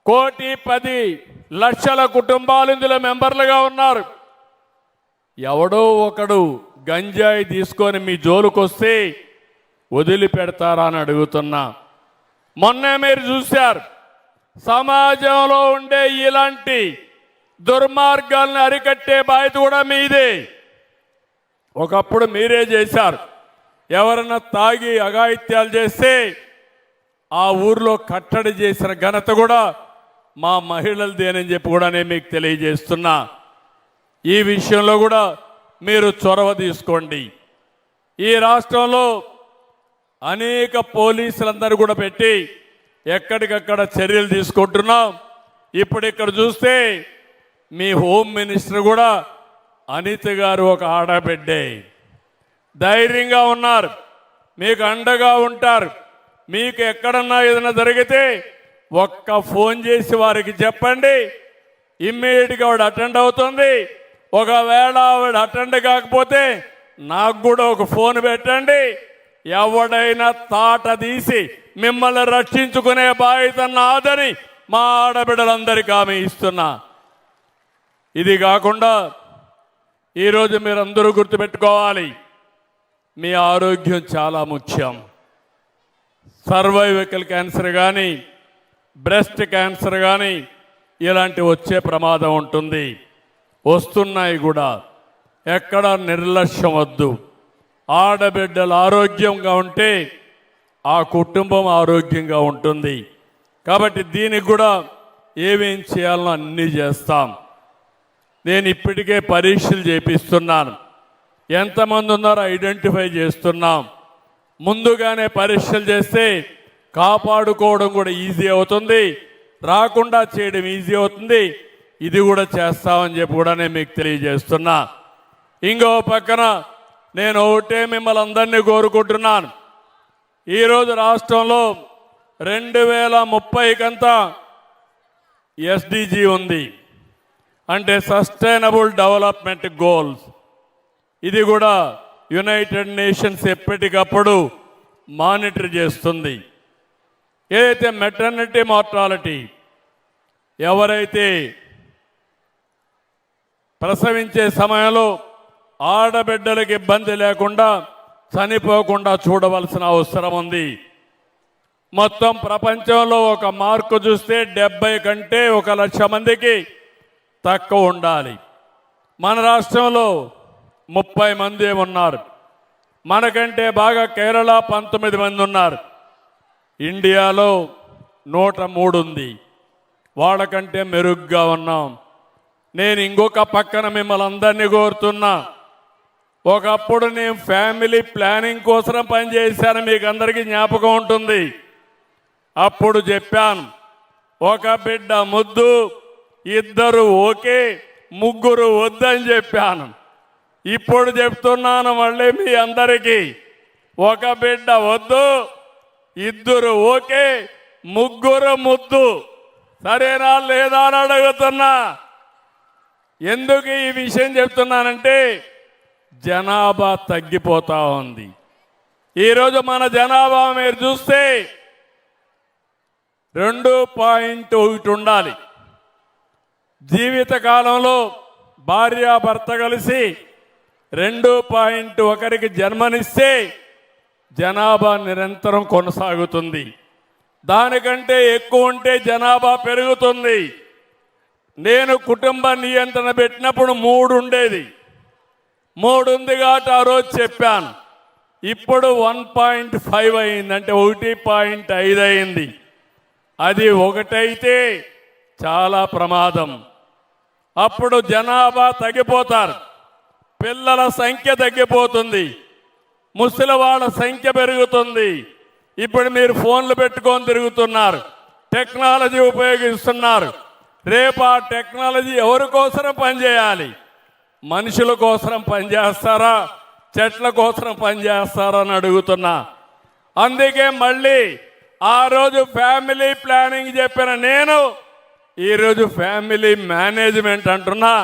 1,10,00,000 కుటుంబాలు ఇందులో మెంబర్లుగా ఉన్నారు. ఎవడో ఒకడు గంజాయి తీసుకొని మీ జోలుకొస్తే వదిలిపెడతారా అని అడుగుతున్నా. మొన్నే మీరు చూశారు, సమాజంలో ఉండే ఇలాంటి దుర్మార్గాలను అరికట్టే బాధ్యత కూడా మీదే. ఒకప్పుడు మీరే చేశారు. ఎవరన్నా తాగి అఘాయిత్యాలు చేస్తే ఆ ఊర్లో కట్టడి చేసిన ఘనత కూడా మా మహిళలదేనని చెప్పి కూడా నేను మీకు తెలియజేస్తున్నా. ఈ విషయంలో కూడా మీరు చొరవ తీసుకోండి. ఈ రాష్ట్రంలో అనేక పోలీసులందరూ కూడా పెట్టి ఎక్కడికక్కడ చర్యలు తీసుకుంటున్నాం. ఇప్పుడు ఇక్కడ చూస్తే మీ హోమ్ మినిస్టర్ కూడా అనిత గారు ఒక ఆడబిడ్డే, ధైర్యంగా ఉన్నారు, మీకు అండగా ఉంటారు. మీకు ఎక్కడన్నా ఏదైనా జరిగితే ఒక్క ఫోన్ చేసి వారికి చెప్పండి, ఇమ్మీడియట్గా ఆవిడ అటెండ్ అవుతుంది. ఒకవేళ ఆవిడ అటెండ్ కాకపోతే నాకు కూడా ఒక ఫోన్ పెట్టండి. ఎవడైనా తాట తీసి మిమ్మల్ని రక్షించుకునే బాధ్యత నాదని మా ఆడబిడ్డలందరికీ హామీ ఇస్తున్నా. ఇది కాకుండా ఈరోజు మీరందరూ గుర్తుపెట్టుకోవాలి, మీ ఆరోగ్యం చాలా ముఖ్యం. సర్వైవల్ క్యాన్సర్ కానీ, బ్రెస్ట్ క్యాన్సర్ కానీ ఇలాంటివి వచ్చే ప్రమాదం ఉంటుంది, వస్తున్నాయి కూడా. ఎక్కడ నిర్లక్ష్యం వద్దు. ఆడబిడ్డలు ఆరోగ్యంగా ఉంటే ఆ కుటుంబం ఆరోగ్యంగా ఉంటుంది. కాబట్టి దీనికి కూడా ఏమేం చేయాలో అన్నీ చేస్తాం. నేను ఇప్పటికే పరీక్షలు చేపిస్తున్నాను. ఎంతమంది ఉన్నారో ఐడెంటిఫై చేస్తున్నాం. ముందుగానే పరీక్షలు చేస్తే కాపాడుకోవడం కూడా ఈజీ అవుతుంది, రాకుండా చేయడం ఈజీ అవుతుంది. ఇది కూడా చేస్తామని చెప్పి కూడా నేను మీకు తెలియజేస్తున్నా. ఇంకో పక్కన నేను ఒకటే మిమ్మల్ని అందరినీ కోరుకుంటున్నాను. ఈరోజు రాష్ట్రంలో 2030 కంతా ఎస్డిజి ఉంది. అంటే సస్టైనబుల్ డెవలప్మెంట్ గోల్స్. ఇది కూడా యునైటెడ్ నేషన్స్ ఎప్పటికప్పుడు మానిటర్ చేస్తుంది. ఏదైతే మెటర్నిటీ మార్టాలిటీ, ఎవరైతే ప్రసవించే సమయంలో ఆడబిడ్డలకు ఇబ్బంది లేకుండా చనిపోకుండా చూడవలసిన అవసరం ఉంది. మొత్తం ప్రపంచంలో ఒక మార్కు చూస్తే 70 కంటే 1,00,000 మందికి తక్కువ ఉండాలి. మన రాష్ట్రంలో 30 మంది ఉన్నారు. మనకంటే బాగా కేరళ 19 మంది ఉన్నారు. ఇండియాలో 103 ఉంది. వాళ్ళకంటే మెరుగ్గా ఉన్నాం. నేను ఇంకొక పక్కన మిమ్మల్ని అందరినీ కోరుతున్నా, ఒకప్పుడు నేను ఫ్యామిలీ ప్లానింగ్ కోసం పనిచేశాను, మీకు అందరికీ జ్ఞాపకం ఉంటుంది. అప్పుడు చెప్పాను, ఒక బిడ్డ ముద్దు, 2 ఓకే, 3 వద్దని చెప్పాను. ఇప్పుడు చెప్తున్నాను మళ్ళీ మీ అందరికీ, ఒక బిడ్డ వద్దు, 2 ఓకే, 3 ముద్దు. సరేనా లేదా అని అడుగుతున్నా. ఎందుకు ఈ విషయం చెప్తున్నానంటే జనాభా తగ్గిపోతా ఉంది. ఈరోజు మన జనాభా మీరు చూస్తే 2.1 ఉండాలి. జీవితకాలంలో భార్యాభర్త కలిసి 2.1కి జన్మనిస్తే జనాభా నిరంతరం కొనసాగుతుంది. దానికంటే ఎక్కువ ఉంటే జనాభా పెరుగుతుంది. నేను కుటుంబ నియంత్రణ పెట్టినప్పుడు 3 ఉండేది. 3 ఉంది కాబట్టి ఆ రోజు చెప్పాను. ఇప్పుడు 1.5 అయింది, అంటే 1.5 అయింది. అది 1 అయితే చాలా ప్రమాదం. అప్పుడు జనాభా తగ్గిపోతారు, పిల్లల సంఖ్య తగ్గిపోతుంది, ముసలి వాళ్ళ సంఖ్య పెరుగుతుంది. ఇప్పుడు మీరు ఫోన్లు పెట్టుకొని తిరుగుతున్నారు, టెక్నాలజీ ఉపయోగిస్తున్నారు. రేపు ఆ టెక్నాలజీ ఎవరి కోసం పనిచేయాలి? మనుషుల కోసం పనిచేస్తారా, చెట్ల కోసం పనిచేస్తారా అని అడుగుతున్నా. అందుకే మళ్ళీ ఆ రోజు ఫ్యామిలీ ప్లానింగ్ చెప్పిన నేను ఈరోజు ఫ్యామిలీ మేనేజ్మెంట్ అంటున్నా.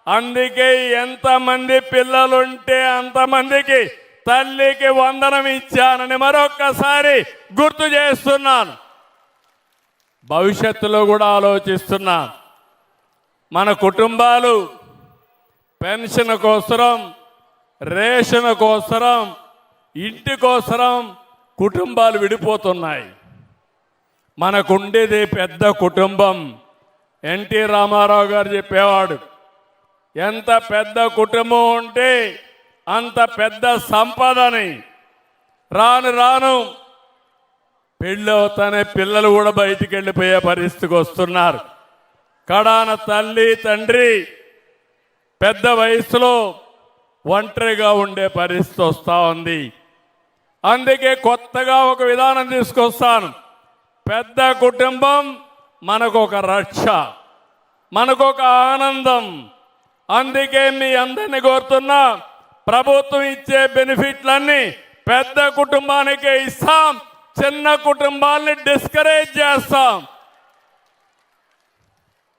అందుకే ఎంతమంది పిల్లలుంటే అంతమందికి తల్లికి వందనం ఇచ్చానని మరొక్కసారి గుర్తు చేస్తున్నాను. భవిష్యత్తులో కూడా ఆలోచిస్తున్నా. మన కుటుంబాలు పెన్షన్ కోసరం, రేషన్ కోసరం, ఇంటి కోసరం కుటుంబాలు విడిపోతున్నాయి. మనకుండేది పెద్ద కుటుంబం. ఎన్టీ రామారావు గారు చెప్పేవాడు, ఎంత పెద్ద కుటుంబం ఉంటే అంత పెద్ద సంపదని. రాను రాను పెళ్ళవుతానే పిల్లలు కూడా బయటికి వెళ్ళిపోయే పరిస్థితికి వస్తున్నారు. కడాన తల్లి తండ్రి పెద్ద వయసులో ఒంటరిగా ఉండే పరిస్థితి వస్తూ ఉంది. అందుకే కొత్తగా ఒక విధానం తీసుకొస్తాను. పెద్ద కుటుంబం మనకు ఒక రక్ష, మనకు ఒక ఆనందం. అందుకే మీ అందరినీ కోరుతున్నా, ప్రభుత్వం ఇచ్చే బెనిఫిట్లన్నీ పెద్ద కుటుంబానికే ఇస్తాం, చిన్న కుటుంబాలని డిస్కరేజ్ చేస్తాం.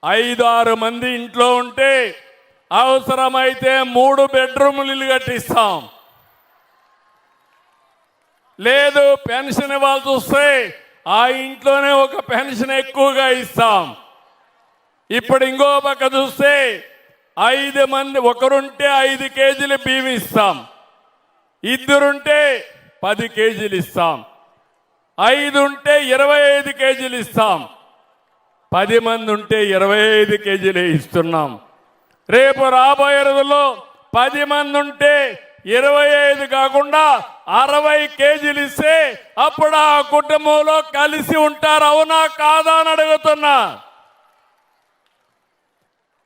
5-6 మంది ఇంట్లో ఉంటే అవసరమైతే 3 బెడ్రూములు ఇల్లు కట్టిస్తాం. లేదు పెన్షన్ ఇవ్వాల్సి వస్తే ఆ ఇంట్లోనే ఒక పెన్షన్ ఎక్కువగా ఇస్తాం. ఇప్పుడు ఇంకో పక్క చూస్తే 5 మంది, ఒకరుంటే 5 కేజీలు బియ్యం ఇస్తాం, 2 ఉంటే 10 కేజీలు ఇస్తాం, 5 ఉంటే 25 కేజీలు ఇస్తాం, 10 మంది ఉంటే 25 కేజీలే ఇస్తున్నాం. రేపు రాబోయే రోజుల్లో 10 మంది ఉంటే 25 కాకుండా 60 కేజీలు ఇస్తే అప్పుడు ఆ కుటుంబంలో కలిసి ఉంటారు. అవునా కాదా అని అడుగుతున్నా.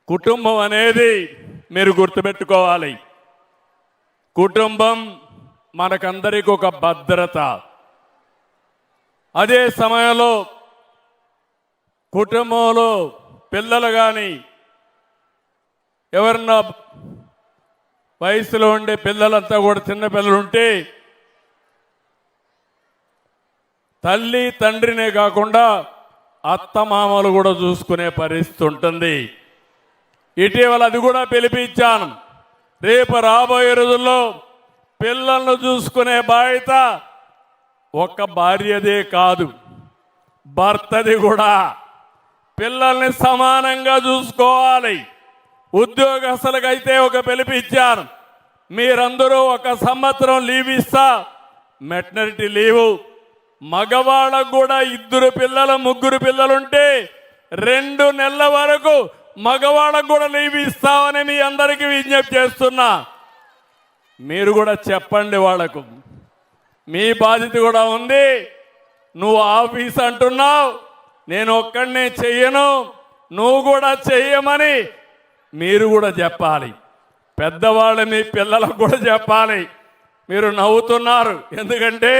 కుటుంబం అనేది మీరు గుర్తుపెట్టుకోవాలి. కుటుంబం మనకందరికీ ఒక భద్రత. అదే సమయంలో కుటుంబంలో పిల్లలు కానీ ఎవరన్నా వయసులో ఉండే పిల్లలంతా కూడా చిన్న పిల్లలు ఉంటే తల్లి తండ్రినే కాకుండా అత్తమామలు కూడా చూసుకునే పరిస్థితి ఉంటుంది. ఇటీవల అది కూడా పిలిపించాను. రేపు రాబోయే రోజుల్లో పిల్లలను చూసుకునే బాధ్యత ఒక్క భార్యదే కాదు, భర్తది కూడా. పిల్లల్ని సమానంగా చూసుకోవాలి. ఉద్యోగస్తులకైతే ఒక పిలిపించాను, మీరందరూ 1 సంవత్సరం లీవ్ ఇస్తా, మెటర్నిటీ లీవు. మగవాళ్ళకు కూడా 2 పిల్లలు 3 పిల్లలుంటే 2 నెలల వరకు మగవాళ్ళకు కూడా లీవ్ ఇస్తామని మీ అందరికీ విజ్ఞప్తి చేస్తున్నా. మీరు కూడా చెప్పండి వాళ్లకు. మీ బాధ్యత కూడా ఉంది. నువ్వు ఆఫీస్ అంటున్నావు, నేను ఒక్కడినే చెయ్యను, నువ్వు కూడా చెయ్యమని మీరు కూడా చెప్పాలి. పెద్దవాళ్ళు మీ పిల్లలకు కూడా చెప్పాలి. మీరు నవ్వుతున్నారు, ఎందుకంటే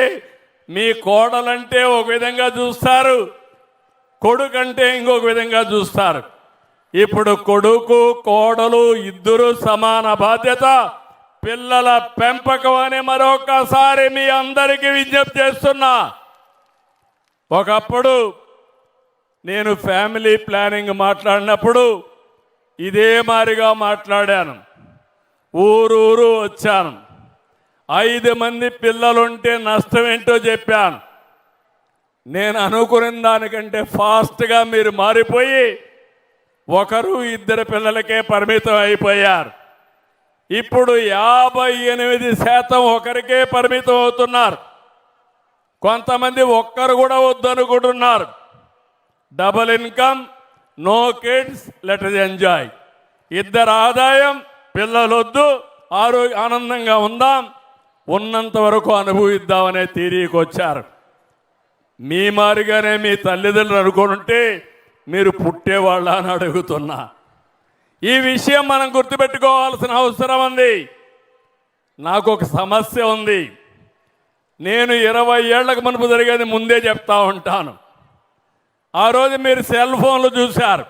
మీ కోడలంటే ఒక విధంగా చూస్తారు, కొడుకంటే ఇంకొక విధంగా చూస్తారు. ఇప్పుడు కొడుకు కోడలు 2 సమాన బాధ్యత. పిల్లల పెంపకం అని మరొకసారి మీ అందరికీ విజ్ఞప్తి చేస్తున్నా. ఒకప్పుడు నేను ఫ్యామిలీ ప్లానింగ్ మాట్లాడినప్పుడు ఇదే మారిగా మాట్లాడాను. ఊరూరు వచ్చాను. 5 మంది పిల్లలుంటే నష్టం ఏంటో చెప్పాను. నేను అనుకున్న దానికంటే ఫాస్ట్గా మీరు మారిపోయి 1, 2 పిల్లలకే పరిమితం అయిపోయారు. ఇప్పుడు 58% ఒకరికే పరిమితం అవుతున్నారు. కొంతమంది ఒక్కరు కూడా వద్దనుకుంటున్నారు. Double income, no kids, let us enjoy. 2 ఆదాయం, పిల్లలొద్దు, ఆనందంగా ఉందాం, ఉన్నంత వరకు అనుభవిద్దామనే తీరికి వచ్చారు. మీ మారిగానే మీ తల్లిదండ్రులు అనుకుంటే మీరు పుట్టేవాళ్ళ అని అడుగుతున్నా. ఈ విషయం మనం గుర్తుపెట్టుకోవాల్సిన అవసరం ఉంది. నాకు ఒక సమస్య ఉంది. నేను 20 ఏళ్లకు మునుపు జరిగేది ముందే చెప్తా ఉంటాను. ఆ రోజు మీరు సెల్ ఫోన్లు చూశారు,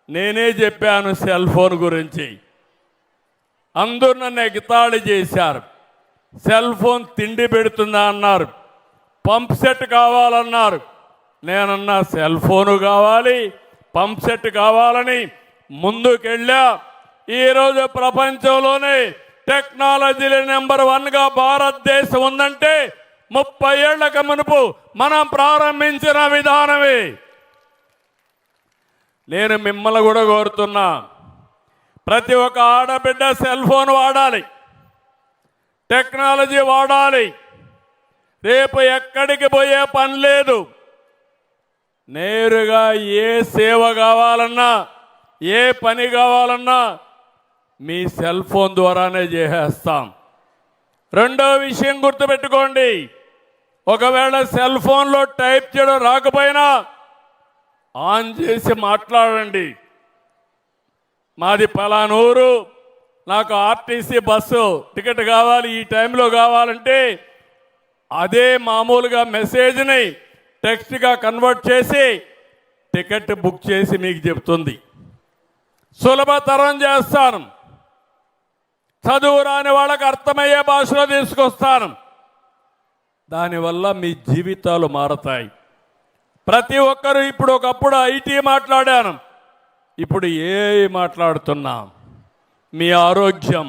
నేనే చెప్పాను సెల్ ఫోన్ గురించి. అందరూ నన్ను ఎగతాళి చేశారు. సెల్ ఫోన్ తిండి పెడుతుందా అన్నారు, పంప్ సెట్ కావాలన్నారు. నేనన్నా సెల్ ఫోను కావాలి, పంప్ సెట్ కావాలని ముందుకెళ్ళా. ఈరోజు ప్రపంచంలోనే టెక్నాలజీలో నెంబర్ 1గా భారతదేశం ఉందంటే 30 ఏళ్లకు మునుపు మనం ప్రారంభించిన విధానమే. నేను మిమ్మల్ని కూడా కోరుతున్నా, ప్రతి ఒక్క ఆడబిడ్డ సెల్ ఫోన్ వాడాలి, టెక్నాలజీ వాడాలి. రేపు ఎక్కడికి పోయే పని లేదు. నేరుగా ఏ సేవ కావాలన్నా, ఏ పని కావాలన్నా మీ సెల్ ఫోన్ ద్వారానే చేసేస్తాం. రెండో విషయం గుర్తుపెట్టుకోండి, ఒకవేళ సెల్ ఫోన్లో టైప్ చేయడం రాకపోయినా ఆన్ చేసి మాట్లాడండి. మాది పలానూరు, నాకు ఆర్టీసీ బస్సు టికెట్ కావాలి, ఈ టైంలో కావాలంటే అదే మామూలుగా మెసేజ్ని టెక్స్ట్గా కన్వర్ట్ చేసి టికెట్ బుక్ చేసి మీకు చెప్తుంది. సులభతరం చేస్తాను. చదువు రాని వాళ్ళకి అర్థమయ్యే భాషలో తీసుకొస్తాను. దానివల్ల మీ జీవితాలు మారతాయి. ప్రతి ఒక్కరూ ఇప్పుడు, ఒకప్పుడు ఐటీ మాట్లాడాను, ఇప్పుడు ఏఐ మాట్లాడుతున్నాం. మీ ఆరోగ్యం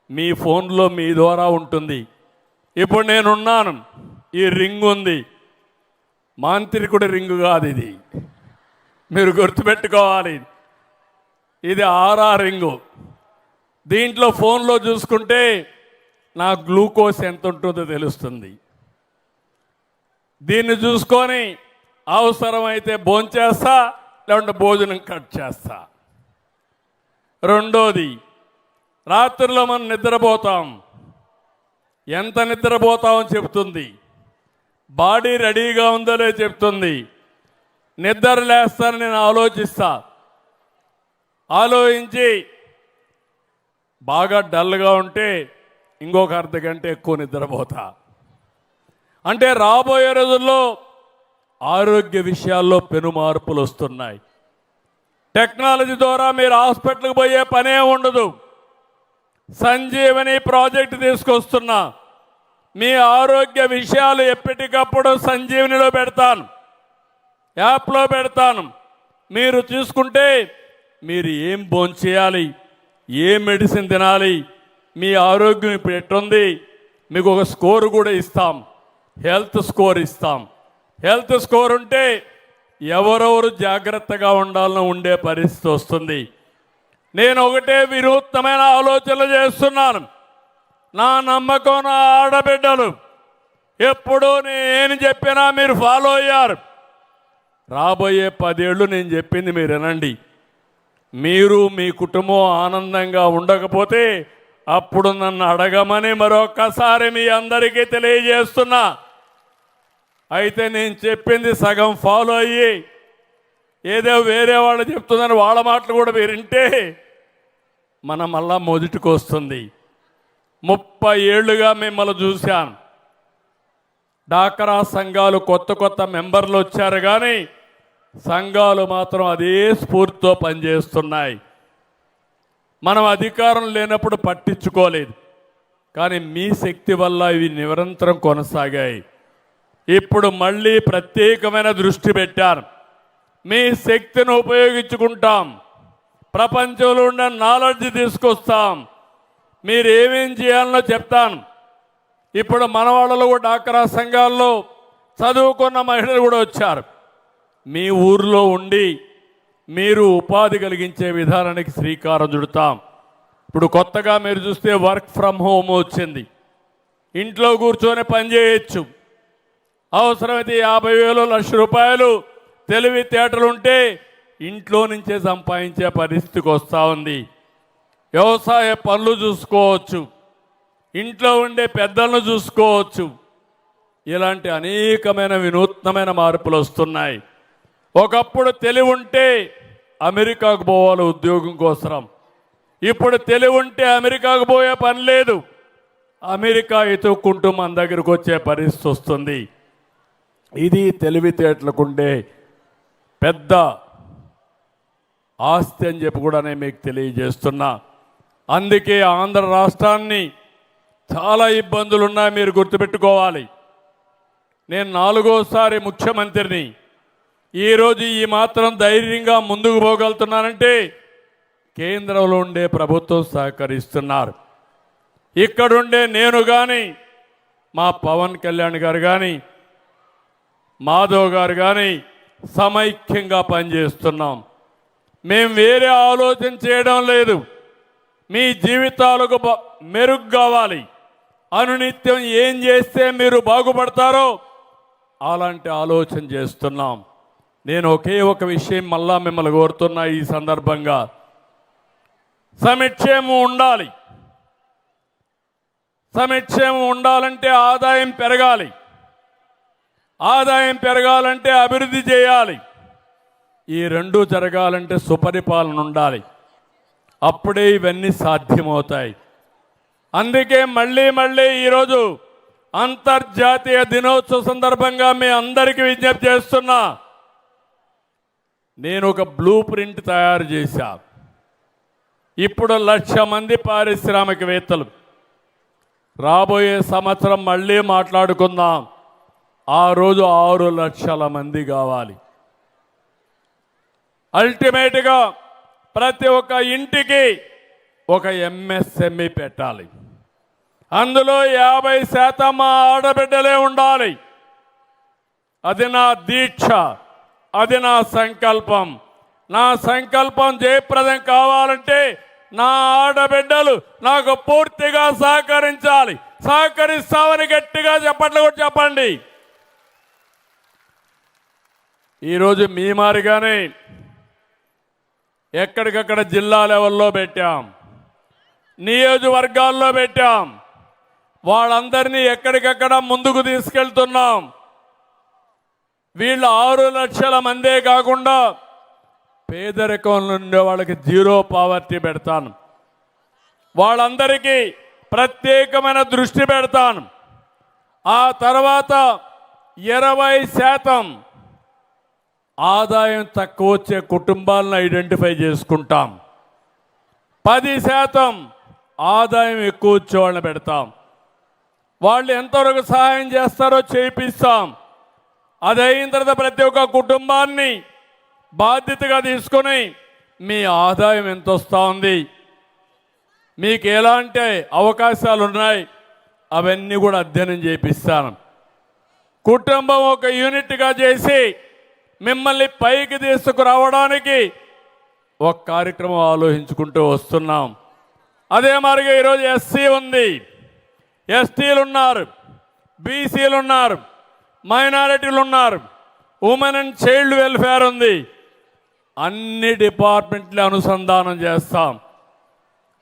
మీ ఫోన్లో మీ ద్వారా ఉంటుంది. ఇప్పుడు నేనున్నాను, ఈ రింగ్ ఉంది, మాంత్రికుడి రింగు కాదు ఇది, మీరు గుర్తుపెట్టుకోవాలి. ఇది ఆరా రింగు. దీంట్లో ఫోన్లో చూసుకుంటే నా గ్లూకోజ్ ఎంత ఉంటుందో తెలుస్తుంది. దీన్ని చూసుకొని అవసరమైతే భోంచేస్తా, లేకుంటే భోజనం కట్ చేస్తా. రెండోది, రాత్రిలో మనం నిద్రపోతాం, ఎంత నిద్రపోతామని చెప్తుంది. బాడీ రెడీగా ఉందో లేదో చెప్తుంది. నిద్ర లేస్తానని నేను ఆలోచిస్తా. ఆలోచించి బాగా డల్గా ఉంటే ఇంకొక అర్ధ గంట ఎక్కువ నిద్రపోతా. అంటే రాబోయే రోజుల్లో ఆరోగ్య విషయాల్లో పెను మార్పులు వస్తున్నాయి. టెక్నాలజీ ద్వారా మీరు హాస్పిటల్కి పోయే పనే ఉండదు. సంజీవని ప్రాజెక్టు తీసుకొస్తున్నా. మీ ఆరోగ్య విషయాలు ఎప్పటికప్పుడు సంజీవనిలో పెడతాను, యాప్లో పెడతాను. మీరు చూసుకుంటే మీరు ఏం భోంచేయాలి, ఏ మెడిసిన్ తినాలి, మీ ఆరోగ్యం ఇప్పుడు ఎట్టుంది, మీకు ఒక స్కోర్ కూడా ఇస్తాం, హెల్త్ స్కోర్ ఇస్తాం. హెల్త్ స్కోర్ ఉంటే ఎవరెవరు జాగ్రత్తగా ఉండాలని ఉండే పరిస్థితి వస్తుంది. నేను ఒకటే వినూత్నమైన ఆలోచనలు చేస్తున్నాను. నా నమ్మకం నా ఆడబిడ్డలు ఎప్పుడూ నేను చెప్పినా మీరు ఫాలో అయ్యారు. రాబోయే 10 ఏళ్ళు నేను చెప్పింది మీరు వినండి. మీరు మీ కుటుంబం ఆనందంగా ఉండకపోతే అప్పుడు నన్ను అడగమని మరొక్కసారి మీ అందరికీ తెలియజేస్తున్నా. అయితే నేను చెప్పింది సగం ఫాలో అయ్యి ఏదో వేరే వాళ్ళు చెప్తుందని వాళ్ళ మాటలు కూడా మీరు వింటే మనం మళ్ళా మొదటికి వస్తుంది. 30 ఏళ్లుగా మిమ్మల్ని చూశాను. డాక్రా సంఘాలు కొత్త మెంబర్లు వచ్చారు, కానీ సంఘాలు మాత్రం అదే స్ఫూర్తితో పనిచేస్తున్నాయి. మనం అధికారం లేనప్పుడు పట్టించుకోలేదు, కానీ మీ శక్తి వల్ల ఇవి నిరంతరం కొనసాగాయి. ఇప్పుడు మళ్ళీ ప్రత్యేకమైన దృష్టి పెట్టారు. మీ శక్తిని ఉపయోగించుకుంటాం, ప్రపంచంలో ఉన్న నాలెడ్జ్ తీసుకొస్తాం, మీరు ఏమేం చేయాలనో చెప్తాను. ఇప్పుడు మన వాళ్ళలో కూడా డాక్రా సంఘాల్లో చదువుకున్న మహిళలు కూడా వచ్చారు. మీ ఊర్లో ఉండి మీరు ఉపాధి కలిగించే విధానానికి శ్రీకారం చుడతాం. ఇప్పుడు కొత్తగా మీరు చూస్తే వర్క్ ఫ్రమ్ హోమ్ వచ్చింది. ఇంట్లో కూర్చొని పనిచేయచ్చు. అవసరమైతే 50,000 లక్ష రూపాయలు తెలివితేటలుంటే ఇంట్లో నుంచే సంపాదించే పరిస్థితికి వస్తూ ఉంది. వ్యవసాయ పనులు చూసుకోవచ్చు, ఇంట్లో ఉండే పెద్దలను చూసుకోవచ్చు. ఇలాంటి అనేకమైన వినూత్నమైన మార్పులు వస్తున్నాయి. ఒకప్పుడు తెలివి ఉంటే అమెరికాకు పోవాలి ఉద్యోగం కోసం. ఇప్పుడు తెలివి ఉంటే అమెరికాకు పోయే పని లేదు, అమెరికా ఎత్తుక్కుంటూ మన దగ్గరకు వచ్చే పరిస్థితి వస్తుంది. ఇది తెలివితేటలకుండే పెద్ద ఆస్తి అని చెప్పి కూడా నేను మీకు తెలియజేస్తున్నా. అందుకే ఆంధ్ర రాష్ట్రాన్ని చాలా ఇబ్బందులు ఉన్నాయి, మీరు గుర్తుపెట్టుకోవాలి. నేను 4వసారి ముఖ్యమంత్రిని. ఈరోజు ఈ మాత్రం ధైర్యంగా ముందుకు పోగలుగుతున్నానంటే కేంద్రంలో ఉండే ప్రభుత్వం సహకరిస్తున్నారు. ఇక్కడుండే నేను కానీ, మా పవన్ కళ్యాణ్ గారు కానీ, మాధవ్ గారు కానీ సమైక్యంగా పనిచేస్తున్నాం. మేము వేరే ఆలోచన చేయడం లేదు. మీ జీవితాలకు మెరుగు కావాలి, అనునిత్యం ఏం చేస్తే మీరు బాగుపడతారో అలాంటి ఆలోచన చేస్తున్నాం. నేను ఒకే ఒక విషయం మళ్ళా మిమ్మల్ని కోరుతున్నా ఈ సందర్భంగా. సమిక్షేమం ఉండాలి. సమిక్షేమం ఉండాలంటే ఆదాయం పెరగాలి. ఆదాయం పెరగాలంటే అభివృద్ధి చేయాలి. ఈ రెండు జరగాలంటే సుపరిపాలన ఉండాలి. అప్పుడే ఇవన్నీ సాధ్యమవుతాయి. అందుకే మళ్ళీ ఈరోజు అంతర్జాతీయ దినోత్సవ సందర్భంగా మీ అందరికీ విజ్ఞప్తి చేస్తున్నా. నేను ఒక బ్లూ ప్రింట్ తయారు చేశా. ఇప్పుడు 1,00,000 మంది పారిశ్రామికవేత్తలు. రాబోయే సంవత్సరం మళ్ళీ మాట్లాడుకుందాం. ఆ రోజు 6 లక్షల మంది కావాలి. అల్టిమేట్గా ప్రతి ఒక్క ఇంటికి ఒక ఎంఎస్ఎంఈ పెట్టాలి. అందులో 50% మా ఆడబిడ్డలే ఉండాలి. అది నా దీక్ష, అది నా సంకల్పం. నా సంకల్పం జయప్రదం కావాలంటే నా ఆడబిడ్డలు నాకు పూర్తిగా సహకరించాలి. సహకరిస్తామని గట్టిగా చెప్పట్లు కూడా చెప్పండి. ఈరోజు మీ మారిగానే ఎక్కడికక్కడ జిల్లా లెవెల్లో పెట్టాం, నియోజకవర్గాల్లో పెట్టాం. వాళ్ళందరినీ ఎక్కడికక్కడ ముందుకు తీసుకెళ్తున్నాం. వీళ్ళు 6 లక్షల మందే కాకుండా పేదరికంలో ఉండే వాళ్ళకి 0 పావర్టీ పెడతాను. వాళ్ళందరికీ ప్రత్యేకమైన దృష్టి పెడతాను. ఆ తర్వాత 20% ఆదాయం తక్కువ వచ్చే కుటుంబాలను ఐడెంటిఫై చేసుకుంటాం. 10% ఆదాయం ఎక్కువ వచ్చే వాళ్ళని పెడతాం. వాళ్ళు ఎంతవరకు సహాయం చేస్తారో చేయిస్తాం. అది అయిన తర్వాత ప్రతి ఒక్క కుటుంబాన్ని బాధ్యతగా తీసుకొని మీ ఆదాయం ఎంత వస్తూ ఉంది, మీకు ఎలాంటి అవకాశాలు ఉన్నాయి, అవన్నీ కూడా అధ్యయనం చేపిస్తాను. కుటుంబం ఒక యూనిట్గా చేసి మిమ్మల్ని పైకి తీసుకురావడానికి ఒక కార్యక్రమం ఆలోచించుకుంటూ వస్తున్నాం. అదే మరిగా ఈరోజు ఎస్సీ ఉంది, ఎస్టీలు ఉన్నారు, బీసీలు ఉన్నారు, మైనారిటీలు ఉన్నారు, ఉమెన్ అండ్ చైల్డ్ వెల్ఫేర్ ఉంది. అన్ని డిపార్ట్మెంట్లు అనుసంధానం చేస్తాం.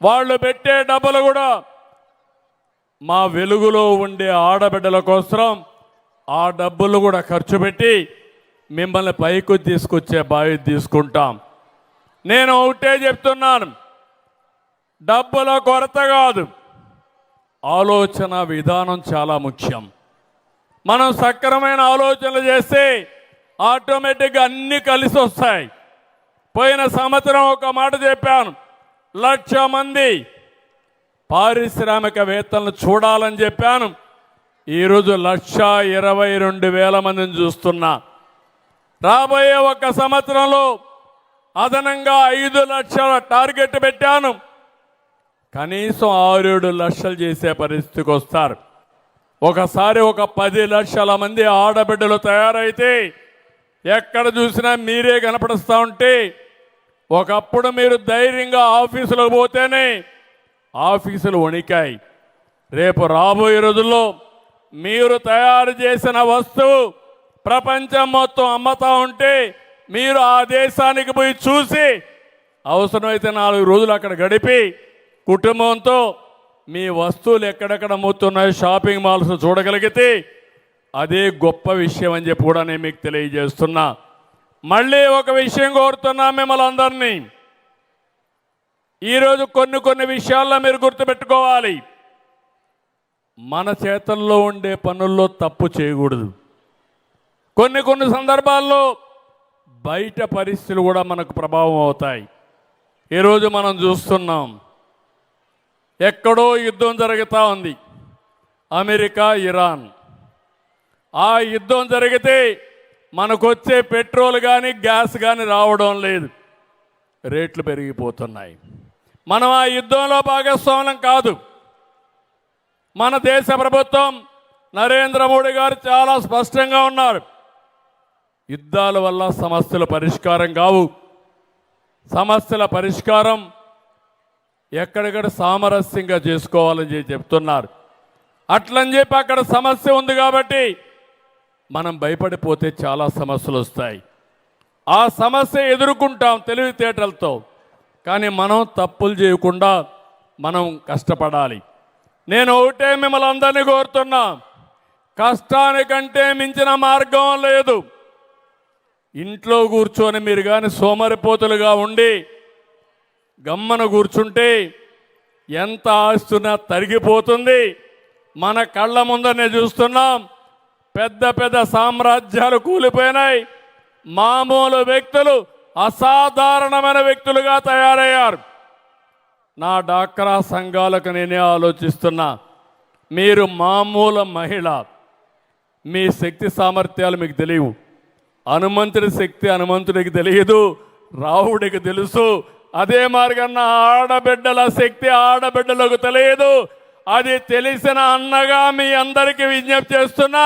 వాళ్ళు పెట్టే డబ్బులు కూడా మా వెలుగులో ఉండే ఆడబిడ్డల కోసం ఆ డబ్బులు కూడా ఖర్చు పెట్టి మిమ్మల్ని పైకి తీసుకొచ్చే బాధ్యత తీసుకుంటాం. నేను ఒకటే చెప్తున్నాను, డబ్బుల కొరత కాదు, ఆలోచన విధానం చాలా ముఖ్యం. మనం సక్రమైన ఆలోచనలు చేస్తే ఆటోమేటిక్గా అన్నీ కలిసి వస్తాయి. పోయిన సంవత్సరం ఒక మాట చెప్పాను, 1,00,000 మంది పారిశ్రామికవేత్తలను చూడాలని చెప్పాను. ఈరోజు 1,22,000 మందిని చూస్తున్నా. రాబోయే ఒక సంవత్సరంలో అదనంగా 5 లక్షల టార్గెట్ పెట్టాను. కనీసం 6-7 లక్షలు చేసే పరిస్థితికి వస్తారు. ఒకసారి ఒక 10 లక్షల మంది ఆడబిడ్డలు తయారైతే ఎక్కడ చూసినా మీరే కనపడుస్తూ ఉంటే, ఒకప్పుడు మీరు ధైర్యంగా ఆఫీసులకు పోతేనే ఆఫీసులు వణికాయి. రేపు రాబోయే రోజుల్లో మీరు తయారు చేసిన వస్తువు ప్రపంచం మొత్తం అమ్మతా ఉంటే మీరు ఆ దేశానికి పోయి చూసి అవసరమైతే 4 రోజులు అక్కడ గడిపి కుటుంబంతో మీ వస్తువులు ఎక్కడెక్కడ అమ్ముతున్నాయో షాపింగ్ మాల్స్ చూడగలిగితే అదే గొప్ప విషయం అని చెప్పి కూడా నేను మీకు తెలియజేస్తున్నా. మళ్ళీ ఒక విషయం కోరుతున్నా మిమ్మల్ని అందరినీ. ఈరోజు కొన్ని విషయాల్లో మీరు గుర్తుపెట్టుకోవాలి. మన చేతల్లో ఉండే పనుల్లో తప్పు చేయకూడదు. కొన్ని సందర్భాల్లో బయట పరిస్థితులు కూడా మనకు ప్రభావం అవుతాయి. ఈరోజు మనం చూస్తున్నాం, ఎక్కడో యుద్ధం జరుగుతూ ఉంది, అమెరికా ఇరాన్. ఆ యుద్ధం జరిగితే మనకొచ్చే పెట్రోల్ కానీ గ్యాస్ కానీ రావడం లేదు, రేట్లు పెరిగిపోతున్నాయి. మనం ఆ యుద్ధంలో భాగస్వామ్యం కాదు. మన దేశ ప్రభుత్వం నరేంద్ర మోడీ గారు చాలా స్పష్టంగా ఉన్నారు, యుద్ధాల వల్ల సమస్యల పరిష్కారం కావు. సమస్యల పరిష్కారం ఎక్కడెక్కడ సామరస్యంగా చేసుకోవాలని చెప్తున్నారు. అట్లని చెప్పి అక్కడ సమస్య ఉంది కాబట్టి మనం భయపడిపోతే చాలా సమస్యలు వస్తాయి. ఆ సమస్య ఎదుర్కొంటాం తెలివితేటలతో. కానీ మనం తప్పులు చేయకుండా మనం కష్టపడాలి. నేను ఒకటే మిమ్మల్ని అందరినీ కోరుతున్నా, కష్టానికంటే మించిన మార్గం లేదు. ఇంట్లో కూర్చొని మీరు కానీ సోమరిపోతులుగా ఉండి గమ్మన కూర్చుంటే ఎంత ఆస్తున్నా తరిగిపోతుంది. మన కళ్ళ ముందరనే చూస్తున్నాం, పెద్ద సామ్రాజ్యాలు కూలిపోయినాయి. మామూలు వ్యక్తులు అసాధారణమైన వ్యక్తులుగా తయారయ్యారు. నా డాక్రా సంఘాలకు నేనే ఆలోచిస్తున్నా, మీరు మామూలు మహిళ, మీ శక్తి సామర్థ్యాలు మీకు తెలియవు. హనుమంతుడి శక్తి హనుమంతుడికి తెలియదు, రావుడికి తెలుసు. అదే మార్గన్న ఆడబిడ్డల శక్తి ఆడబిడ్డలకు తెలియదు. అది తెలిసిన అన్నగా మీ అందరికీ విజ్ఞప్తి చేస్తున్నా,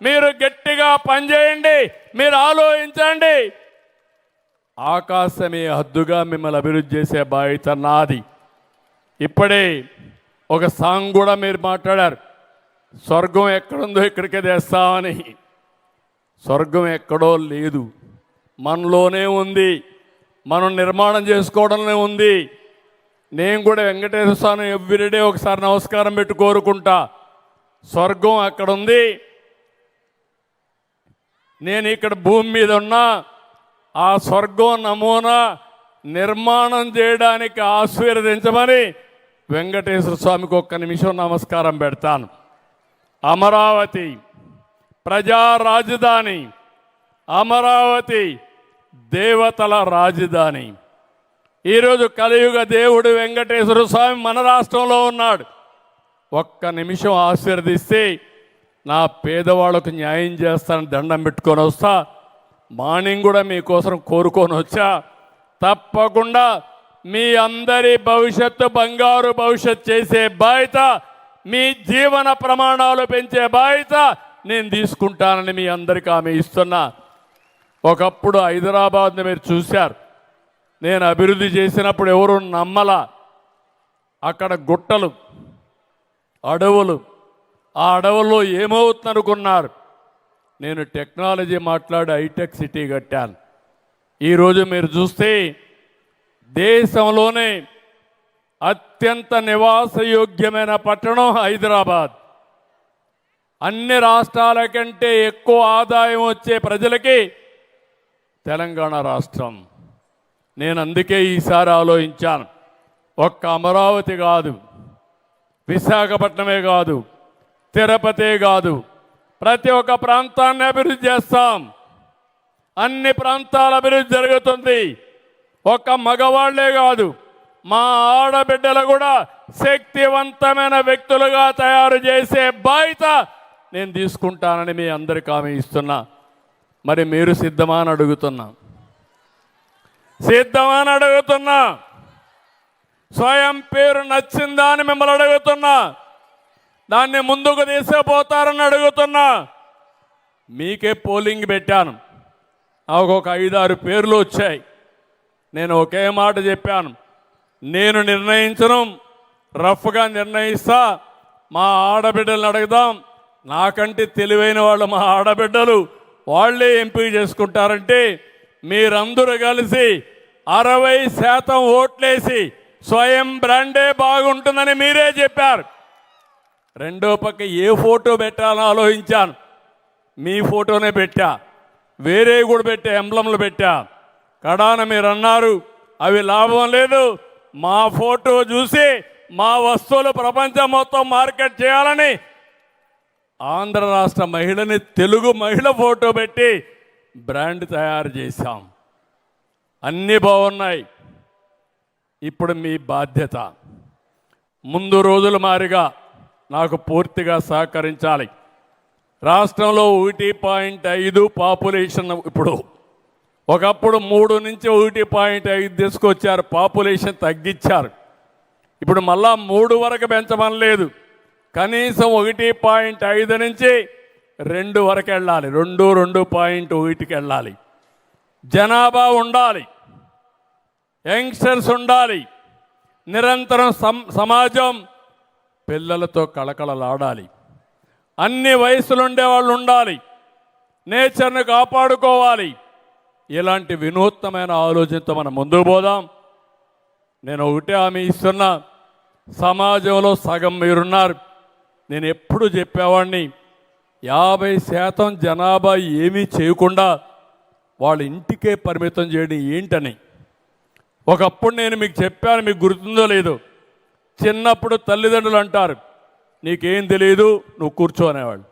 మీరు గట్టిగా పనిచేయండి, మీరు ఆలోచించండి. ఆకాశమే హద్దుగా మిమ్మల్ని అభివృద్ధి చేసే బాధ్యత నాది. ఇప్పుడే ఒక సాంగ్ కూడా మీరు మాట్లాడారు, స్వర్గం ఎక్కడుందో ఇక్కడికే తెస్తామని. స్వర్గం ఎక్కడో లేదు, మనలోనే ఉంది, మనం నిర్మాణం చేసుకోవడంలో ఉంది. నేను కూడా వెంకటేశ్వర స్వామి ఎవ్రీడే ఒకసారి నమస్కారం పెట్టి కోరుకుంటా, స్వర్గం అక్కడ ఉంది. నేను ఇక్కడ భూమి మీద ఉన్నా, ఆ స్వర్గం నమూనా నిర్మాణం చేయడానికి ఆశీర్వదించమని వెంకటేశ్వర స్వామికి 1 నిమిషం నమస్కారం పెడతాను. అమరావతి ప్రజా రాజధాని, అమరావతి దేవతల రాజధాని. ఈరోజు కలియుగ దేవుడు వెంకటేశ్వర స్వామి మన రాష్ట్రంలో ఉన్నాడు. 1 నిమిషం ఆశీర్వదిస్తే నా పేదవాళ్ళకు న్యాయం చేస్తానని దండం పెట్టుకొని వస్తా. మార్నింగ్ కూడా మీకోసం కోరుకొని వచ్చా. తప్పకుండా మీ అందరి భవిష్యత్తు బంగారు భవిష్యత్తు చేసే బాధ్యత, మీ జీవన ప్రమాణాలు పెంచే బాధ్యత నేను తీసుకుంటానని మీ అందరికీ హామీ ఇస్తున్నా. ఒకప్పుడు హైదరాబాద్ని మీరు చూశారు. నేను అభివృద్ధి చేసినప్పుడు ఎవరు నమ్మలా. అక్కడ గుట్టలు, అడవులు, ఆ అడవుల్లో ఏమవుతుందనుకున్నారు. నేను టెక్నాలజీ మాట్లాడి హైటెక్ సిటీ కట్టాను. ఈరోజు మీరు చూస్తే దేశంలోనే అత్యంత నివాసయోగ్యమైన పట్టణం హైదరాబాద్. అన్ని రాష్ట్రాల కంటే ఎక్కువ ఆదాయం వచ్చే ప్రజలకి తెలంగాణ రాష్ట్రం. నేను అందుకే ఈసారి ఆలోచించాను. ఒక్క అమరావతి కాదు, విశాఖపట్నమే కాదు, తిరుపతే కాదు, ప్రతి ఒక్క ప్రాంతాన్ని అభివృద్ధి చేస్తాం. అన్ని ప్రాంతాల అభివృద్ధి జరుగుతుంది. ఒక్క మగవాళ్లే కాదు, మా ఆడబిడ్డలు కూడా శక్తివంతమైన వ్యక్తులుగా తయారు చేసే బాధ్యత నేను తీసుకుంటానని మీ అందరికీ హామీ ఇస్తున్నా. మరి మీరు సిద్ధమా అని అడుగుతున్నా. సిద్ధమా అని అడుగుతున్నా. స్వయం పేరు నచ్చిందా అని మిమ్మల్ని అడుగుతున్నా. దాన్ని ముందుకు తీసుకుపోతారని అడుగుతున్నా. మీకే పోలింగ్ పెట్టాను. ఒక 5-6 పేర్లు వచ్చాయి. నేను ఒకే మాట చెప్పాను. నేను నిర్ణయించను, రఫ్గా నిర్ణయిస్తా. మా ఆడబిడ్డలను అడుగుదాం. నాకంటే తెలివైన వాళ్ళు మా ఆడబిడ్డలు, వాళ్ళే ఎంపిక చేసుకుంటారంటే మీరందరూ కలిసి 60% ఓట్లేసి స్వయం బ్రాండే బాగుంటుందని మీరే చెప్పారు. రెండో పక్క ఏ ఫోటో పెట్టాలని ఆలోచించాను. మీ ఫోటోనే పెట్టా, వేరే కూడా పెట్టా, ఎంబ్లంలు పెట్టా. కడాన మీరు అన్నారు అవి లాభం లేదు, మా ఫోటో చూసి మా వస్తువులు ప్రపంచం మొత్తం మార్కెట్ చేయాలని ఆంధ్ర రాష్ట్ర మహిళని తెలుగు మహిళ ఫోటో పెట్టి బ్రాండ్ తయారు చేశాం. అన్నీ బాగున్నాయి. ఇప్పుడు మీ బాధ్యత. ముందు రోజుల మారిగా నాకు పూర్తిగా సహకరించాలి. రాష్ట్రంలో 1.5 పాపులేషన్, ఇప్పుడు ఒకప్పుడు 3 నుంచి 1.5 తీసుకొచ్చారు. పాపులేషన్ తగ్గించారు. ఇప్పుడు మళ్ళా 3 వరకు పెంచమని లేదు. కనీసం 1.5 నుంచి 2 వరకు వెళ్ళాలి. 2.1కి వెళ్ళాలి. జనాభా ఉండాలి, యంగ్స్టర్స్ ఉండాలి. నిరంతరం సమాజం పిల్లలతో కళకళలాడాలి. అన్ని వయసులుండే వాళ్ళు ఉండాలి. నేచర్ని కాపాడుకోవాలి. ఇలాంటి వినూత్నమైన ఆలోచనతో మనం ముందుకు పోదాం. నేను ఒకటే హామీ ఇస్తున్నా. సమాజంలో సగం మీరున్నారు. నేను ఎప్పుడు చెప్పేవాడిని, 50% జనాభా ఏమీ చేయకుండా వాళ్ళ ఇంటికే పరిమితం చేయడం ఏంటని. ఒకప్పుడు నేను మీకు చెప్పాను, మీకు గుర్తుందో లేదో. చిన్నప్పుడు తల్లిదండ్రులు అంటారు, నీకేం తెలియదు, నువ్వు కూర్చో అనేవాళ్ళు.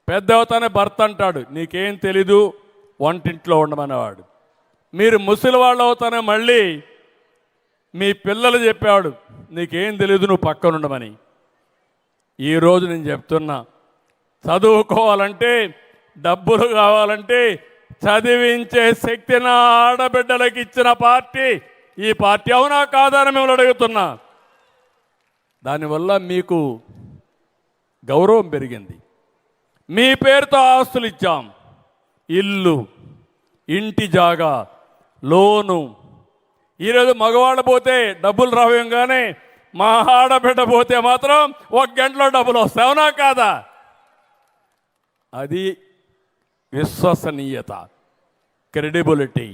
పెద్ద అవుతానే భర్త అంటాడు, నీకేం తెలీదు, వంటింట్లో ఉండమనేవాడు. మీరు ముసలి వాళ్ళు అవుతానే మళ్ళీ మీ పిల్లలు చెప్పేవాడు, నీకేం తెలియదు, నువ్వు పక్కన ఉండమని. ఈరోజు నేను చెప్తున్నా, చదువుకోవాలంటే, డబ్బులు కావాలంటే చదివించే శక్తి నా ఆడబిడ్డలకు ఇచ్చిన పార్టీ ఈ పార్టీ. అవునా కాదని మిమ్మల్ని అడుగుతున్నా. దానివల్ల మీకు గౌరవం పెరిగింది. మీ పేరుతో ఆస్తులు ఇచ్చాం. ఇల్లు, ఇంటి జాగా, లోను. ఈరోజు మగవాళ్ళు పోతే డబ్బులు రావేయంగానే మా ఆడబిడ్డ పోతే మాత్రం 1 గంటలో డబ్బులు వస్తాయి. అవునా కాదా? అది విశ్వసనీయత, క్రెడిబిలిటీ.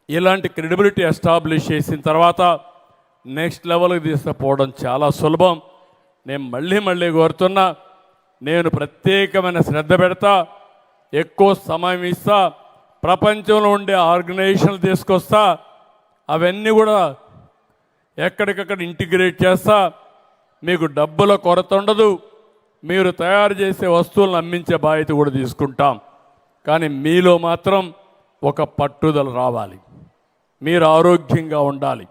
ఇలాంటి క్రెడిబిలిటీ ఎస్టాబ్లిష్ చేసిన తర్వాత నెక్స్ట్ లెవెల్కి తీసుకుపోవడం చాలా సులభం. నేను మళ్ళీ కోరుతున్నా, నేను ప్రత్యేకమైన శ్రద్ధ పెడతా, ఎక్కువ సమయం ఇస్తా, ప్రపంచంలో ఉండే ఆర్గనైజేషన్లు తీసుకొస్తా, అవన్నీ కూడా ఎక్కడికక్కడ ఇంటిగ్రేట్ చేస్తా. మీకు డబ్బుల కొరత ఉండదు. మీరు తయారు చేసే వస్తువులను అమ్మించే బాధ్యత కూడా తీసుకుంటాం. కానీ మీలో మాత్రం ఒక పట్టుదల రావాలి. మీరు ఆరోగ్యంగా ఉండాలి,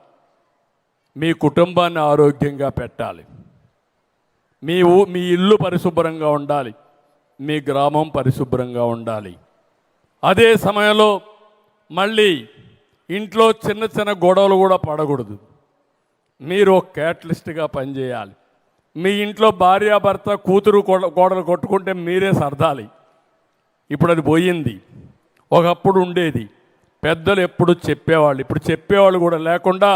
మీ కుటుంబాన్ని ఆరోగ్యంగా పెట్టాలి, మీ ఇల్లు పరిశుభ్రంగా ఉండాలి, మీ గ్రామం పరిశుభ్రంగా ఉండాలి. అదే సమయంలో మళ్ళీ ఇంట్లో చిన్న చిన్న గొడవలు కూడా పడకూడదు. మీరు ఒక క్యాటలిస్ట్గా పనిచేయాలి. మీ ఇంట్లో భార్యాభర్త కూతురు గోడలు కొట్టుకుంటే మీరే సర్దాలి. ఇప్పుడు అది పోయింది. ఒకప్పుడు ఉండేది. పెద్దలు ఎప్పుడు చెప్పేవాళ్ళు, ఇప్పుడు చెప్పేవాళ్ళు కూడా లేకుండా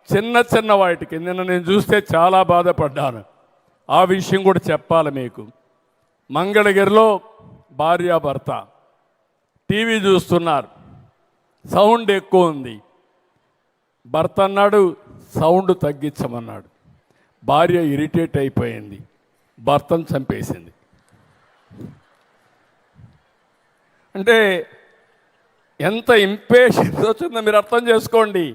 చిన్న చిన్న వాటికి నిన్న నేను చూస్తే చాలా బాధపడ్డాను. ఆ విషయం కూడా చెప్పాలి మీకు. మంగళగిరిలో భార్యాభర్త టీవీ చూస్తున్నారు, సౌండ్ ఎక్కువ ఉంది. భర్త అన్నాడు సౌండ్ తగ్గించమన్నాడు. భార్య ఇరిటేట్ అయిపోయింది, భర్తను చంపేసింది. అంటే ఎంత ఇంపేషెన్స్ వచ్చిందో మీరు అర్థం చేసుకోండి.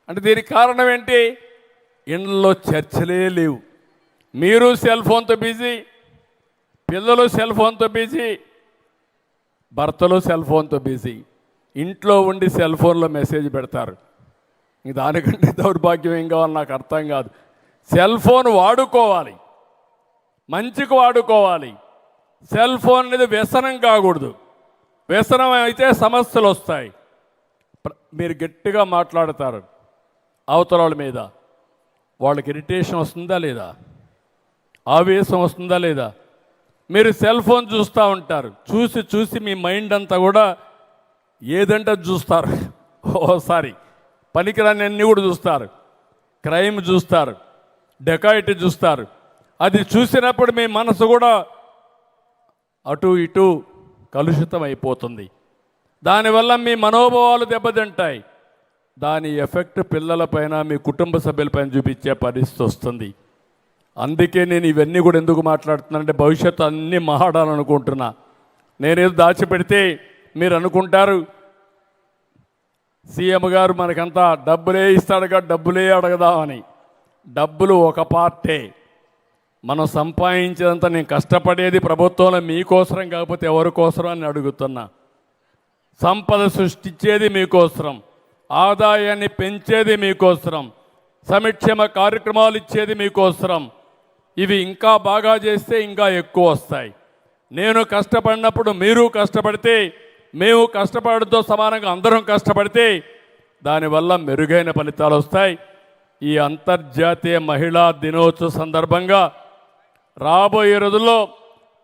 అంటే దీనికి కారణం ఏంటి? ఇండ్లలో చర్చలే లేవు. మీరు సెల్ ఫోన్తో బిజీ, పిల్లలు సెల్ ఫోన్తో బిజీ, భర్తలు సెల్ ఫోన్తో బిజీ. ఇంట్లో ఉండి సెల్ ఫోన్లో మెసేజ్ పెడతారు. దానికంటే దౌర్భాగ్యం ఏం కావాలి నాకు అర్థం కాదు. సెల్ ఫోన్ వాడుకోవాలి, మంచికి వాడుకోవాలి. సెల్ ఫోన్ అనేది వ్యసనం కాకూడదు. వ్యసనం అయితే సమస్యలు వస్తాయి. మీరు గట్టిగా మాట్లాడతారు అవతల వాళ్ళ మీద, వాళ్ళకి ఇరిటేషన్ వస్తుందా లేదా, ఆవేశం వస్తుందా లేదా? మీరు సెల్ ఫోన్ చూస్తూ ఉంటారు, చూసి చూసి మీ మైండ్ అంతా కూడా ఏదంటే చూస్తారు. ఓసారి పనికిరాని అన్నీ కూడా చూస్తారు. క్రైమ్ చూస్తారు, డెకాయిటీ చూస్తారు. అది చూసినప్పుడు మీ మనసు కూడా అటు ఇటు కలుషితం అయిపోతుంది. దానివల్ల మీ మనోభావాలు దెబ్బతింటాయి. దాని ఎఫెక్ట్ పిల్లలపైన, మీ కుటుంబ సభ్యులపైన చూపించే పరిస్థితి వస్తుంది. అందుకే నేను ఇవన్నీ కూడా ఎందుకు మాట్లాడుతున్నానంటే భవిష్యత్తు అన్నీ మాట్లాడాలనుకుంటున్నా. నేనేదో దాచిపెడితే మీరు అనుకుంటారు సీఎం గారు మనకంతా డబ్బులే ఇస్తాడుగా, డబ్బులే అడగదామని. డబ్బులు ఒక పార్టే. మనం సంపాదించేదంతా నేను కష్టపడేది ప్రభుత్వంలో మీకోసరం కాకపోతే ఎవరి కోసరం అని అడుగుతున్నా. సంపద సృష్టించేది మీకోసరం, ఆదాయాన్ని పెంచేది మీకోసరం, సంక్షేమ కార్యక్రమాలు ఇచ్చేది మీకోసరం. ఇవి ఇంకా బాగా చేస్తే ఇంకా ఎక్కువ వస్తాయి. నేను కష్టపడినప్పుడు మీరు కష్టపడితే, మేము కష్టపడడంతో సమానంగా అందరం కష్టపడితే దానివల్ల మెరుగైన ఫలితాలు వస్తాయి. ఈ అంతర్జాతీయ మహిళా దినోత్సవ సందర్భంగా రాబోయే రోజుల్లో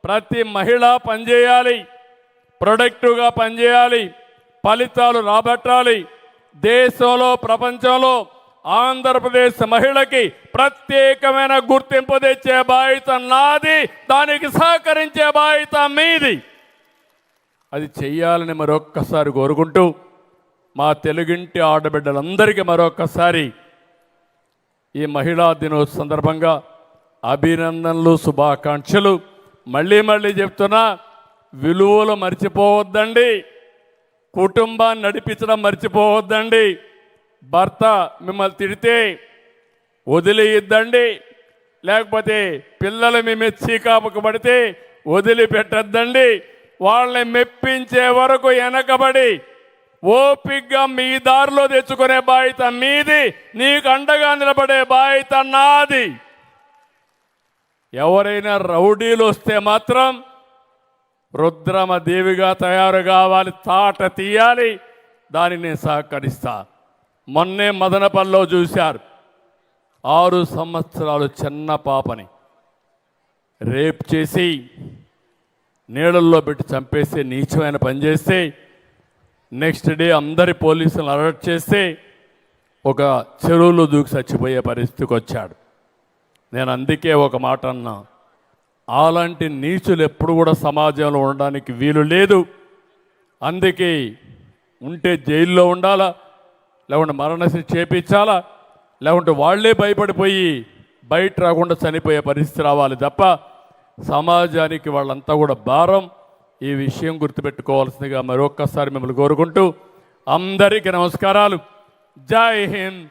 ప్రతి మహిళ పనిచేయాలి, ప్రొడక్టివ్గా పనిచేయాలి, ఫలితాలు రాబట్టాలి. దేశంలో ప్రపంచంలో ఆంధ్రప్రదేశ్ మహిళకి ప్రత్యేకమైన గుర్తింపు తెచ్చే బాధ్యత నాది, దానికి సహకరించే బాధ్యత మీది. అది చెయ్యాలని మరొక్కసారి కోరుకుంటూ మా తెలుగింటి ఆడబిడ్డలందరికీ మరొక్కసారి ఈ మహిళా దినోత్సవ సందర్భంగా అభినందనలు, శుభాకాంక్షలు. మళ్ళీ చెప్తున్నా, విలువలు మర్చిపోవద్దండి, కుటుంబాన్ని నడిపించడం మర్చిపోవద్దండి. భర్త మిమ్మల్ని తిడితే వదిలేయద్దండి, లేకపోతే పిల్లలు మీ చీకాపుకు పడితే వదిలిపెట్టద్దండి. వాళ్ళని మెప్పించే వరకు వెనకబడి ఓపిగ్గా మీ దారిలో తెచ్చుకునే బాధ్యత మీది, నీకు అండగా నిలబడే బాధ్యత నాది. ఎవరైనా రౌడీలు వస్తే మాత్రం రుద్రమ దేవిగా తయారు కావాలి, తాట తీయాలి. దానికి నేను సహకరిస్తా. మొన్నే మదనపల్లిలో చూశారు, 6 సంవత్సరాలు చిన్న పాపని రేప్ చేసి నీళ్ళల్లో పెట్టి చంపేస్తే, నీచమైన పని చేస్తే, నెక్స్ట్ డే అందరి పోలీసులను అరెస్ట్ చేస్తే ఒక చెరువులో దూకి చచ్చిపోయే పరిస్థితికి వచ్చాడు. నేను అందుకే ఒక మాట అన్నా, అలాంటి నీచులు ఎప్పుడు కూడా సమాజంలో ఉండడానికి వీలు లేదు. అందుకే ఉంటే జైల్లో ఉండాలా, లేకుంటే మరణశిక్ష చేయించాలా, లేకుంటే వాళ్లే భయపడిపోయి బయట రాకుండా చనిపోయే పరిస్థితి రావాలి తప్ప సమాజానికి వాళ్ళంతా కూడా భారం. ఈ విషయం గుర్తుపెట్టుకోవాల్సిందిగా మరొక్కసారి మిమ్మల్ని కోరుకుంటూ అందరికీ నమస్కారాలు. జై హింద్,